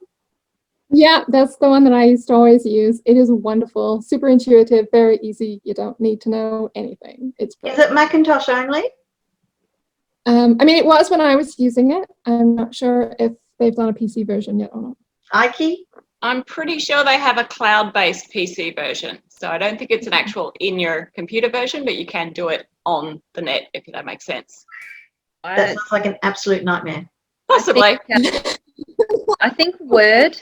F: Yeah, that's the one that I used to always use. It is wonderful, super intuitive, very easy. You don't need to know anything. It's great.
A: Is it Macintosh only?
F: I mean, it was when I was using it. I'm not sure if they've done a PC version yet or not.
A: Ike?
E: I'm pretty sure they have a cloud-based PC version. So I don't think it's an actual in-your-computer version, but you can do it on the net, if that makes sense.
A: That sounds like an absolute nightmare.
E: Possibly.
D: I think Word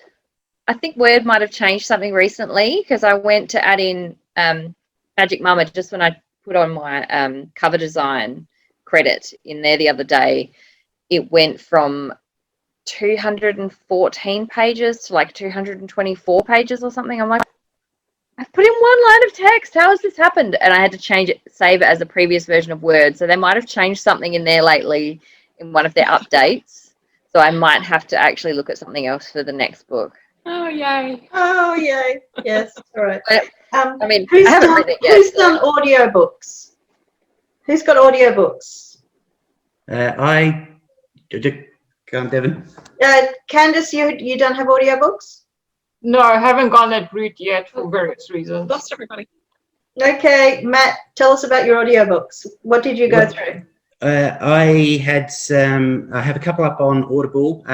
D: might have changed something recently, because I went to add in Magic Mama just when I put on my cover design credit in there the other day. It went from 214 pages to like 224 pages or something. I'm like, I've put in one line of text. How has this happened? And I had to change it, save it as a previous version of Word. So they might have changed something in there lately in one of their updates. So I might have to actually look at something else for the next book.
E: Oh, yay.
A: Oh, yay. Yes, all right.
D: I mean,
A: who's
D: I haven't
A: done,
D: read it yet.
A: Who's done audiobooks? Who's got audiobooks?
B: Go on, Devin.
A: Candice, you don't have audiobooks?
C: No, I haven't gone that route yet for various reasons.
E: Lost everybody.
A: Okay, Matt, tell us about your audiobooks. What did you go through?
B: I have a couple up on Audible.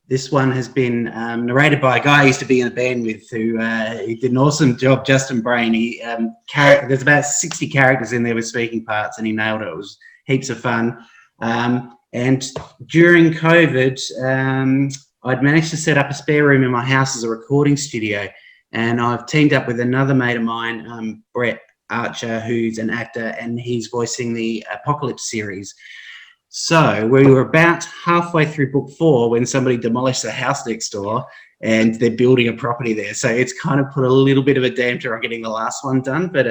B: This one has been narrated by a guy I used to be in a band with who he did an awesome job, Justin Brain. There's about 60 characters in there with speaking parts, and he nailed it. It was heaps of fun. And during COVID, I'd managed to set up a spare room in my house as a recording studio, and I've teamed up with another mate of mine, Brett Archer, who's an actor, and he's voicing the Apocalypse series. So we were about halfway through book 4 when somebody demolished the house next door, and they're building a property there. So it's kind of put a little bit of a damper on getting the last one done. But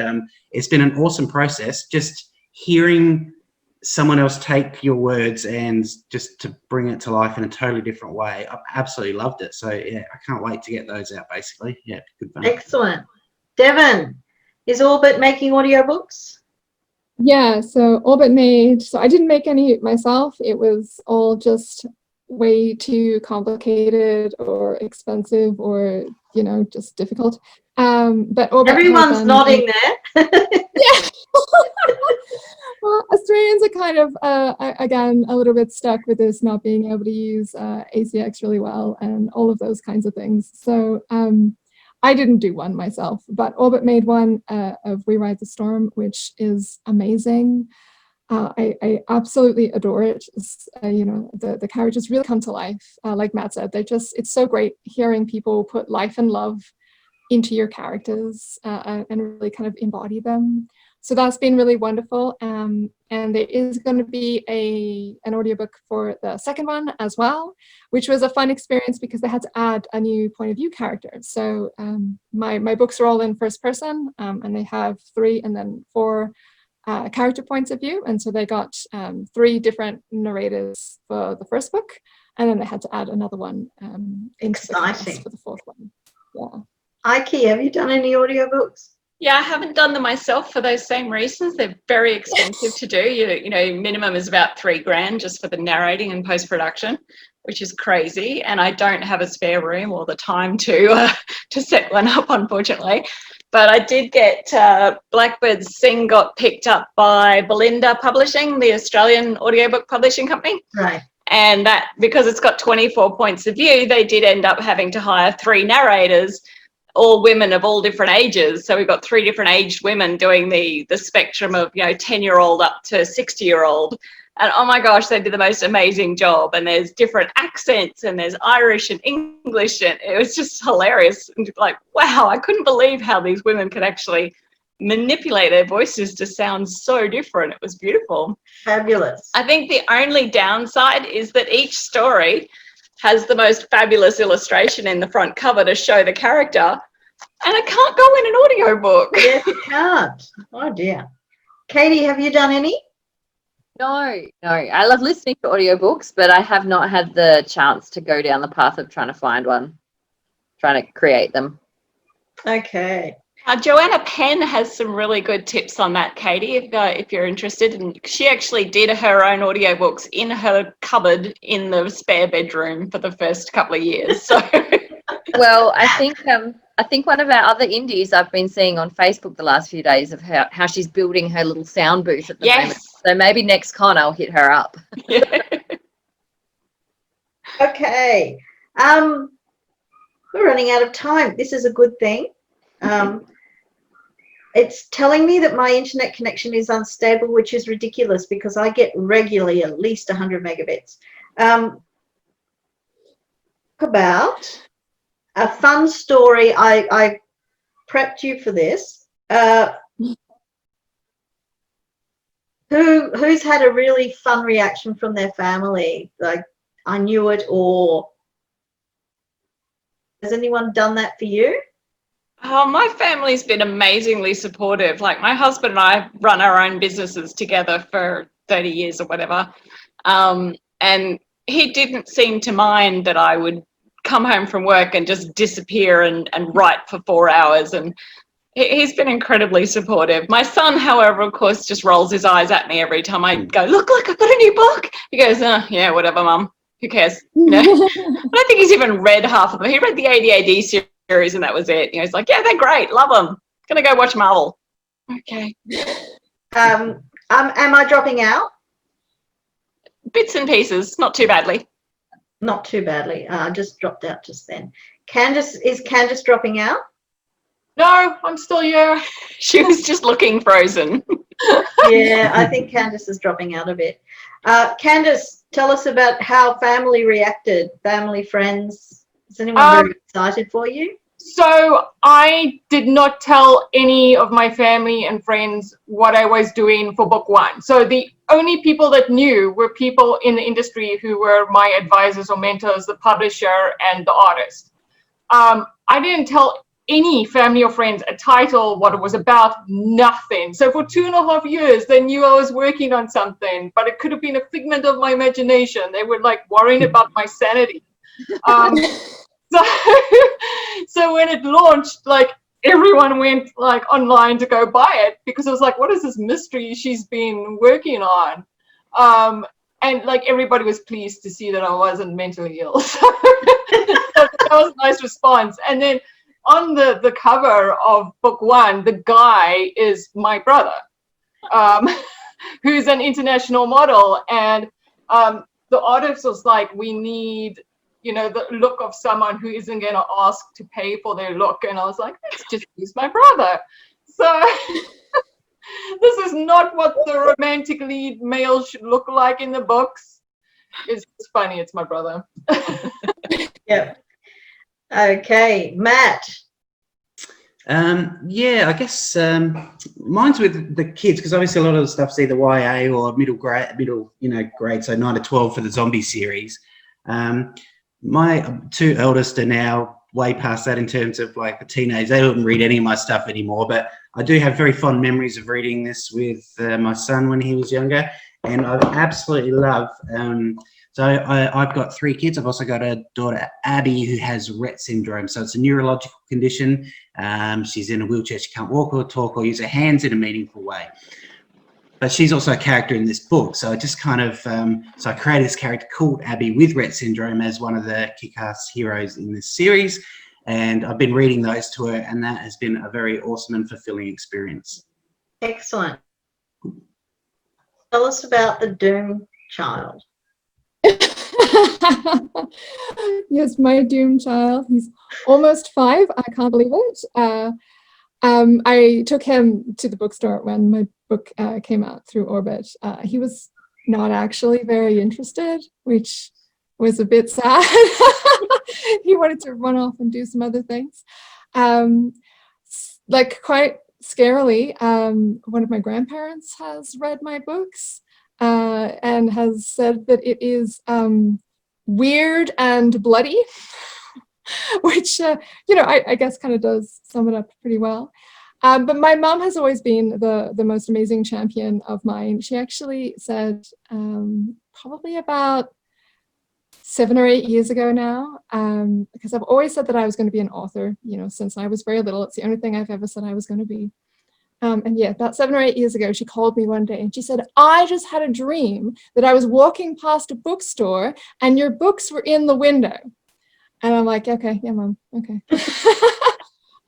B: it's been an awesome process. Just hearing someone else take your words and just to bring it to life in a totally different way. I absolutely loved it. So yeah, I can't wait to get those out basically. Yeah, good fun.
A: Excellent. Devon, is Orbit making audiobooks?
F: Yeah, so Orbit made, so I didn't make any myself. It was all just way too complicated or expensive or, you know, just difficult. But Orbit
A: Everyone's nodding there.
F: Yeah. Well, Australians are kind of, again, a little bit stuck with this not being able to use ACX really well and all of those kinds of things. So I didn't do one myself, but Orbit made one of We Ride the Storm, which is amazing. I absolutely adore it. You know, the characters really come to life. Like Matt said, it's so great hearing people put life and love into your characters and really kind of embody them. So that's been really wonderful. And there is going to be an audiobook for the second one as well, which was a fun experience because they had to add a new point of view character. So my books are all in first person, and they have 3 and then 4 character points of view. And so they got 3 different narrators for the first book, and then they had to add another one into the cast for the 4th one. Yeah.
A: Ike, have you done any audiobooks?
E: Yeah, I haven't done them myself for those same reasons. They're very expensive to do. You know, minimum is about $3,000 just for the narrating and post-production, which is crazy. And I don't have a spare room or the time to set one up, unfortunately. But I did get Blackbird Sing got picked up by Belinda Publishing, the Australian audiobook publishing company.
A: Right.
E: And that, because it's got 24 points of view, they did end up having to hire 3 narrators, all women of all different ages. So we've got 3 different aged women doing the spectrum of, you know, 10-year-old up to 60-year-old. And oh my gosh, they did the most amazing job. And there's different accents and there's Irish and English. And it was just hilarious. And like, wow, I couldn't believe how these women could actually manipulate their voices to sound so different. It was beautiful.
A: Fabulous.
E: I think the only downside is that each story has the most fabulous illustration in the front cover to show the character, and it can't go in an audiobook.
A: Yes, it can't. Oh dear. Katie, have you done any?
D: No. I love listening to audiobooks, but I have not had the chance to go down the path of trying to find one, trying to create them.
A: Okay.
E: Joanna Penn has some really good tips on that, Katie, if you're interested. And she actually did her own audiobooks in her cupboard in the spare bedroom for the first couple of years. So,
D: well, I think one of our other indies I've been seeing on Facebook the last few days of how she's building her little sound booth at the moment. So maybe next con I'll hit her up.
E: Yeah.
A: Okay. We're running out of time. This is a good thing. It's telling me that my internet connection is unstable, which is ridiculous because I get regularly at least 100 megabits. About a fun story. I prepped you for this. Who's had a really fun reaction from their family? Like, I knew it, or has anyone done that for you?
E: Oh, my family's been amazingly supportive. Like, my husband and I run our own businesses together for 30 years or whatever. And he didn't seem to mind that I would come home from work and just disappear and write for 4 hours. And he's been incredibly supportive. My son, however, of course, just rolls his eyes at me every time I go, look, I've got a new book. He goes, yeah, whatever, Mum. Who cares? You know? I don't think he's even read half of them. He read the ADAD series and that was it. You know, he's like, yeah, they're great. Love them. Gonna go watch Marvel. Okay.
A: Am I dropping out?
E: Bits and pieces, not too badly.
A: Not too badly. I just dropped out just then. Is Candice dropping out?
C: No, I'm still here.
E: She was just looking frozen.
A: Yeah, I think Candice is dropping out a bit. Candice, tell us about how family reacted, family, friends. Is anyone very excited for you?
C: So I did not tell any of my family and friends what I was doing for book 1. So the only people that knew were people in the industry who were my advisors or mentors, the publisher and the artist. I didn't tell any family or friends a title, what it was about, nothing. So for 2.5 years, they knew I was working on something, but it could have been a figment of my imagination. They were like worrying about my sanity. So when it launched, like everyone went like online to go buy it because I was like, what is this mystery she's been working on? And like everybody was pleased to see that I wasn't mentally ill. So that was a nice response. And then on the cover of book 1, the guy is my brother, who's an international model. And the artist was like, we need, you know, the look of someone who isn't going to ask to pay for their look. And I was like, let's just use my brother. So this is not what the romantic lead male should look like in the books. It's funny. It's my brother.
A: Yeah. Okay, Matt.
B: Yeah, I guess mine's with the kids because obviously a lot of the stuff's either YA or middle, grade, so 9 to 12 for the zombie series. My 2 eldest are now way past that in terms of like the teenage. They don't read any of my stuff anymore, but I do have very fond memories of reading this with my son when he was younger, and I absolutely love. So I've got 3 kids. I've also got a daughter, Abby, who has Rett syndrome. So it's a neurological condition. She's in a wheelchair. She can't walk or talk or use her hands in a meaningful way. But she's also a character in this book. So I just kind of, so I created this character called Abby with Rett syndrome as one of the kick-ass heroes in this series. And I've been reading those to her, and that has been a very awesome and fulfilling experience.
A: Excellent. Tell us about the Doom Child.
F: Yes, my Doom Child. He's almost 5. I can't believe it. I took him to the bookstore when my book came out through Orbit. He was not actually very interested, which was a bit sad. He wanted to run off and do some other things. Like quite scarily, one of my grandparents has read my books and has said that it is weird and bloody, which, you know, I guess kind of does sum it up pretty well. But my mom has always been the most amazing champion of mine. She actually said probably about 7 or 8 years ago now, because I've always said that I was going to be an author, you know, since I was very little. It's the only thing I've ever said I was going to be. And yeah, about 7 or 8 years ago, she called me one day and she said, I just had a dream that I was walking past a bookstore and your books were in the window. And I'm like, okay, yeah, Mom, okay.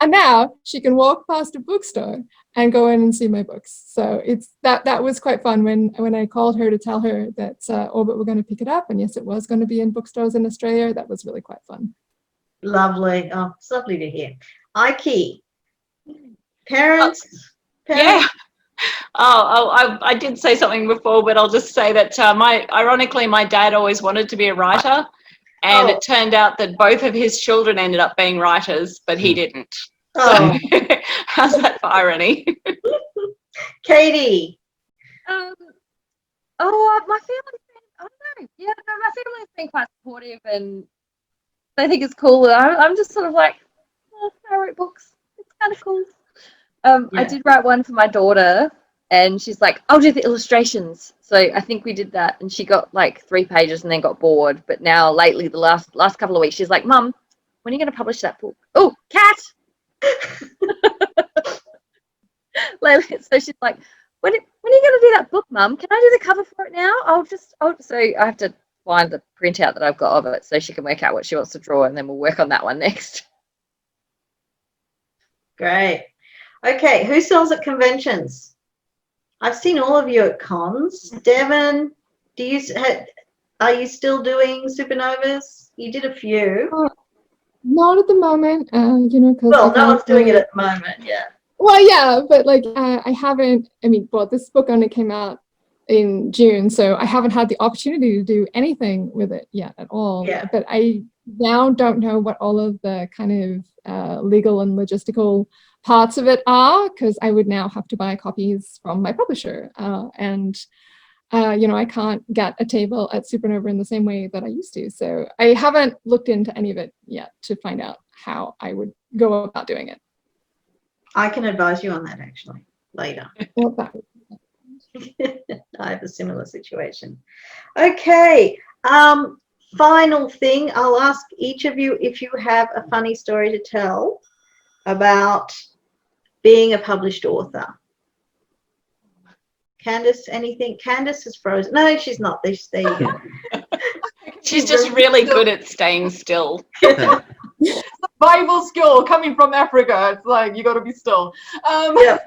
F: And now she can walk past a bookstore and go in and see my books. So it's that was quite fun when I called her to tell her that Orbit were going to pick it up. And yes, it was going to be in bookstores in Australia. That was really quite fun.
A: Lovely. Oh, it's lovely to hear. Ike, parents.
E: Yeah. Oh, I did say something before, but I'll just say that ironically, my dad always wanted to be a writer. And it turned out that both of his children ended up being writers, but he didn't.
A: Oh.
E: So how's that for irony?
A: Katie.
D: My family, I don't know. Yeah, no, my family's been quite supportive and they think it's cool. I'm just sort of like, I write books. It's kind of cool. I did write one for my daughter and she's like, I'll do the illustrations. So I think we did that and she got like 3 pages and then got bored. But now lately, the last couple of weeks, she's like, Mum, when are you going to publish that book? Oh, cat. So she's like, when are you going to do that book, Mum? Can I do the cover for it now? So I have to find the printout that I've got of it so she can work out what she wants to draw and then we'll work on that one next.
A: Great. Okay, who sells at conventions? I've seen all of you at cons. Devon, are you still doing Supernovas? You did a few.
F: Not at the moment, you know, because
A: well, no one's doing it at the moment. Yeah.
F: Well, yeah, but like I haven't. I mean, well, this book only came out in June, so I haven't had the opportunity to do anything with it yet at all.
A: Yeah.
F: But I now don't know what all of the kind of legal and logistical parts of it are, because I would now have to buy copies from my publisher. And I can't get a table at Supernova in the same way that I used to. So I haven't looked into any of it yet to find out how I would go about doing it.
A: I can advise you on that actually later.
F: Well, that
A: I have a similar situation. Okay. Final thing, I'll ask each of you if you have a funny story to tell about being a published author. Candace, anything? Candace is frozen. No, she's not. There you go.
E: She's just really good at staying still.
C: Survival skill coming from Africa. It's like, you got to be still.
A: Yeah.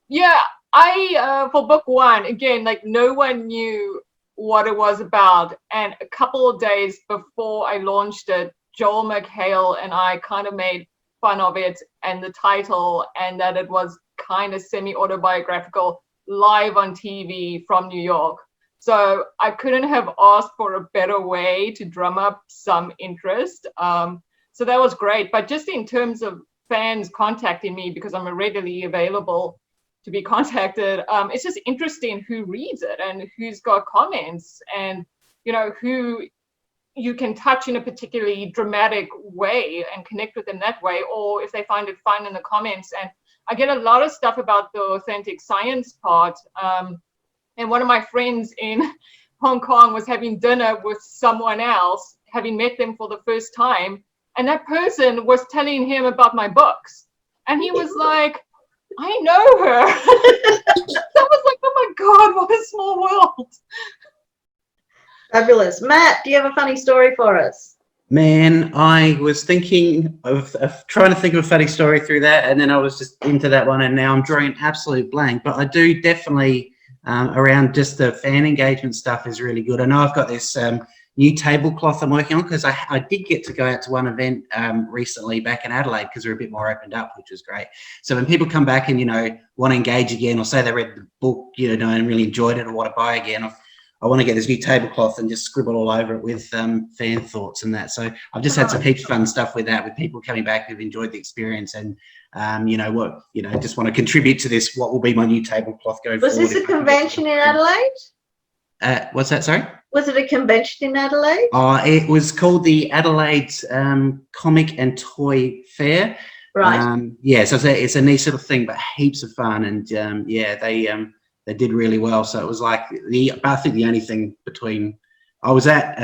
C: Yeah, I, for book one, again, like no one knew what it was about. And a couple of days before I launched it, Joel McHale and I kind of made fun of it and the title, and that it was kind of semi-autobiographical, live on TV from New York. So I couldn't have asked for a better way to drum up some interest. So that was great. But just in terms of fans contacting me, because I'm readily available to be contacted, it's just interesting who reads it and who's got comments, and who you can touch in a particularly dramatic way and connect with them that way, or if they find it fun in the comments. And I get a lot of stuff about the authentic science part. And one of my friends in Hong Kong was having dinner with someone else, having met them for the first time, and that person was telling him about my books, and he was like, I know her. I was like, oh my God, what a small world.
A: Fabulous. Matt, do you have a funny story for us?
B: Man, I was thinking of trying to think of a funny story through that, and then I was just into that one, and now I'm drawing an absolute blank. But I do definitely, around just the fan engagement stuff is really good. I know I've got this new tablecloth I'm working on, because I did get to go out to one event recently back in Adelaide, because we're a bit more opened up, which was great. So when people come back and, want to engage again, or say they read the book, and really enjoyed it, or want to buy again, I want to get this new tablecloth and just scribble all over it with fan thoughts and that. So I've just had some heaps of fun stuff with that, with people coming back who've enjoyed the experience and, just want to contribute to this, what will be my new tablecloth going forward.
A: Was this a convention in Adelaide?
B: What's that, sorry?
A: Was it a convention in Adelaide?
B: It was called the Adelaide Comic and Toy Fair.
A: Right.
B: So it's a nice little thing, but heaps of fun. And they did really well. So it was like I think the only thing I was at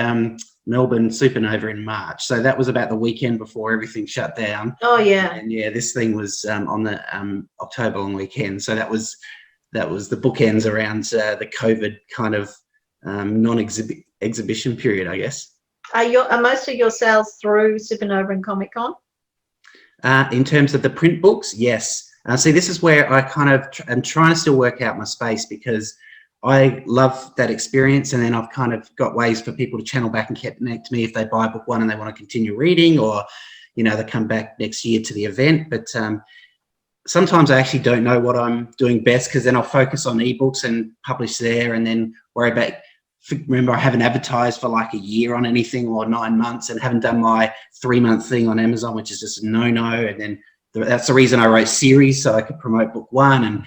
B: Melbourne Supernova in March. So that was about the weekend before everything shut down.
A: Oh yeah.
B: And this thing was on the October long weekend. So that was the bookends around the COVID kind of non-exhibition period, I guess.
A: Are most of your sales through Supernova and Comic Con?
B: In terms of the print books, yes. See, this is where I kind of am trying to still work out my space, because I love that experience, and then I've kind of got ways for people to channel back and connect to me if they buy book one and they want to continue reading, or they come back next year to the event. But sometimes I actually don't know what I'm doing best, because then I'll focus on ebooks and publish there, and then worry about. Remember, I haven't advertised for like a year on anything, or 9 months, and haven't done my 3-month thing on Amazon, which is just a no-no. And then that's the reason I wrote series, so I could promote book one. And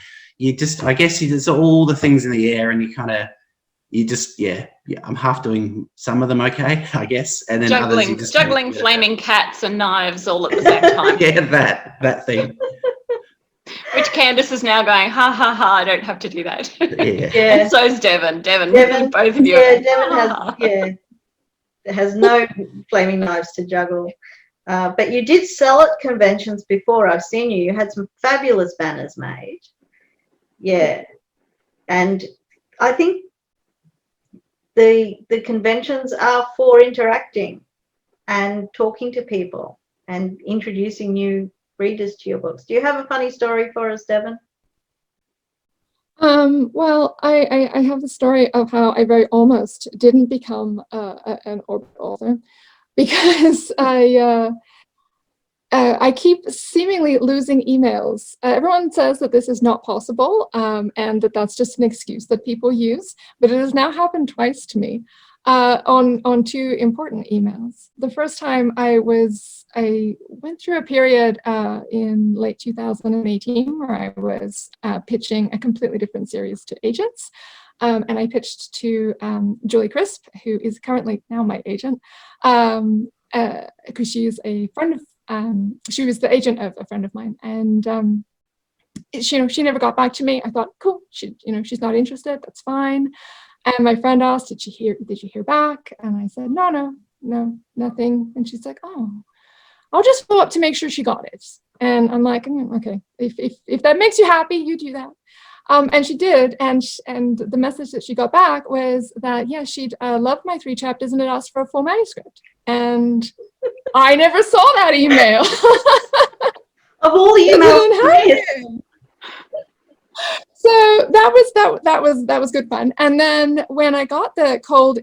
B: I guess there's all the things in the air, and I'm half doing some of them okay, I guess. And then
E: juggling flaming cats and knives all at the same time.
B: Yeah, that thing.
E: Which Candace is now going, ha ha ha, I don't have to do that.
A: Yeah.
E: And so is Devon, both of you.
A: Yeah, Devon has no flaming knives to juggle. But you did sell at conventions before. I've seen you. You had some fabulous banners made. Yeah. And I think the conventions are for interacting and talking to people and introducing new readers to your books. Do you have a funny story for us, Devon?
F: Well, I have the story of how I very almost didn't become an Orbit author, because I keep seemingly losing emails. Everyone says that this is not possible, and that's just an excuse that people use, but it has now happened twice to me on 2 important emails. The first time I went through a period in late 2018 where I was pitching a completely different series to agents. And I pitched to Julie Crisp, who is currently now my agent, because she is a friend of, she was the agent of a friend of mine. And she never got back to me. I thought, cool, she's not interested, that's fine. And my friend asked, did you hear back? And I said, no, nothing. And she's like, oh, I'll just follow up to make sure she got it. And I'm like, okay, if that makes you happy, you do that. And she did, and the message that she got back was that, yeah, she'd loved my 3 chapters and had asked for a full manuscript. And I never saw that email.
A: Of all the emails,
F: so that was good fun. And then when I got the cold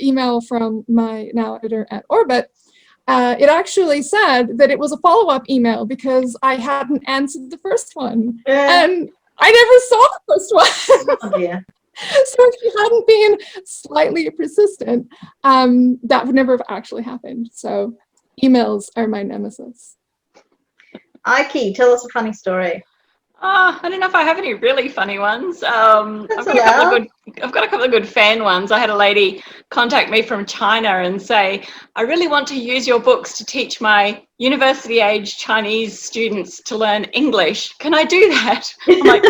F: email from my now editor at Orbit, it actually said that it was a follow-up email because I hadn't answered the first one. And I never saw the first one.
A: Oh, yeah.
F: So if she hadn't been slightly persistent, that would never have actually happened. So emails are my nemesis.
E: Ike, tell us a funny story. I don't know if I have any really funny ones. I've got a couple of good fan ones. I had a lady contact me from China and say, I really want to use your books to teach my university-age Chinese students to learn English. Can I do that? I'm like,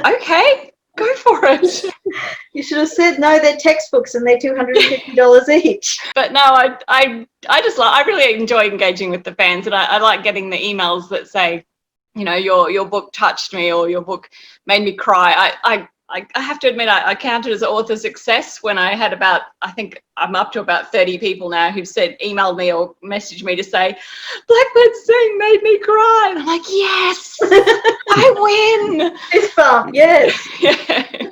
E: okay, go for it.
A: You should have said, no, they're textbooks and they're $250 each.
E: But no, I really enjoy engaging with the fans, and I like getting the emails that say, you know, your book touched me or your book made me cry. I have to admit, I counted as an author success when I had I think I'm up to about 30 people now who've emailed me or messaged me to say, Blackbird Sing made me cry. And I'm like, yes, I win.
A: It's fun, yes.
E: Yeah.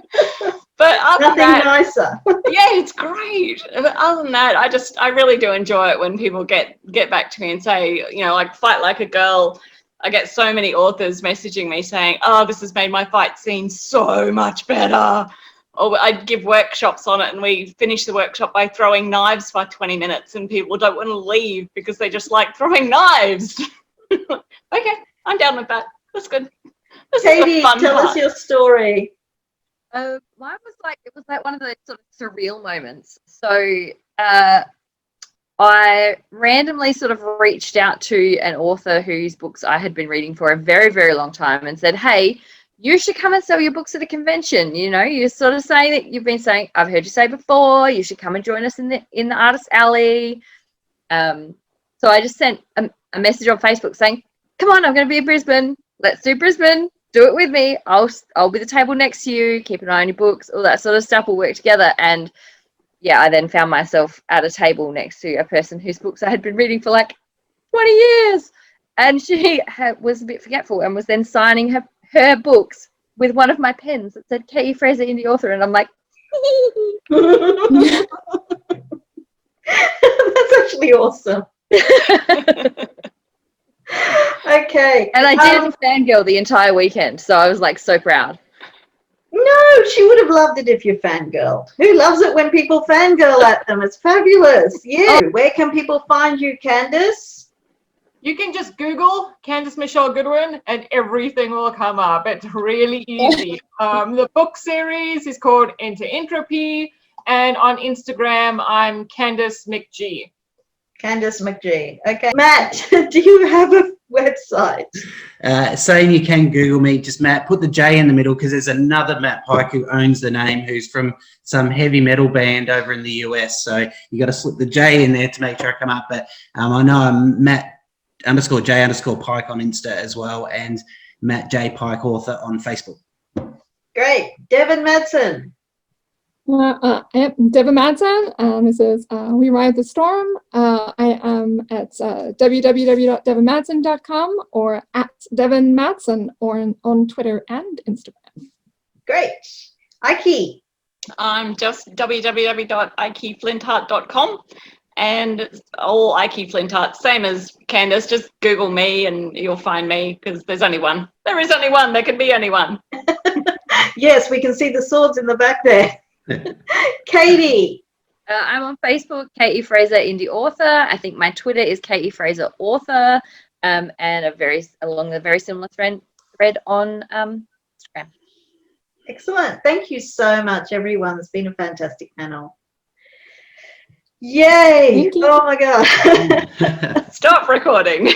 E: But other
A: nothing
E: than that,
A: nicer.
E: Yeah, it's great. But other than that, I really do enjoy it when people get back to me and say, you know, like Fight Like a Girl. I get so many authors messaging me saying, oh, this has made my fight scene so much better. Or I'd give workshops on it and we finish the workshop by throwing knives for 20 minutes and people don't want to leave because they just like throwing knives. Okay, I'm down with that. That's good.
A: Katie, tell us your story.
D: Mine was like one of those sort of surreal moments. So I randomly sort of reached out to an author whose books I had been reading for a very, very long time and said, hey, you should come and sell your books at a convention. You know, you're sort of saying that you've been saying, I've heard you say before, you should come and join us in the Artist Alley. So I just sent a message on Facebook saying, come on, I'm going to be in Brisbane. Let's do Brisbane. Do it with me. I'll be the table next to you. Keep an eye on your books. All that sort of stuff. We'll work together. And yeah, I then found myself at a table next to a person whose books I had been reading for like 20 years. And she was a bit forgetful and was then signing her books with one of my pens that said Katie Fraser, indie author. And I'm like,
A: that's actually awesome. Okay.
D: And I did fangirl the entire weekend. So I was like so proud.
A: No, she would have loved it if you fangirled. Who loves it when people fangirl at them? It's fabulous. Where can people find you, Candace?
C: You can just Google Candace Michelle Goodwin and everything will come up. It's really easy. The book series is called Into Entropy, and on Instagram, I'm Candace McG.
A: Candace McG. Okay. Matt, do you have a website?
B: Same, you can Google me, just Matt, put the J in the middle because there's another Matt Pike who owns the name who's from some heavy metal band over in the US. So you got to slip the J in there to make sure I come up. But I know I'm Matt_J_Pike on Insta as well, and Matt J Pike author on Facebook.
A: Great. Devin Madsen.
F: Devin Madsen. This is We Ride the Storm. I am at www.devinmadsen.com or at Devin Madsen or on Twitter and Instagram.
A: Great. Ike.
E: I'm just www.ikeflinthart.com and all Ike Flinthart, same as Candace. Just Google me and you'll find me because there's only one. There is only one. There can be only one.
A: Yes, we can see the swords in the back there. Katie.
D: I'm on Facebook, Katie Fraser, indie author. I think my Twitter is Katie Fraser author, and along a very similar thread on Instagram.
A: Excellent. Thank you so much, everyone. It's been a fantastic panel. Yay.
F: Thank you.
A: Oh my God.
E: Stop recording.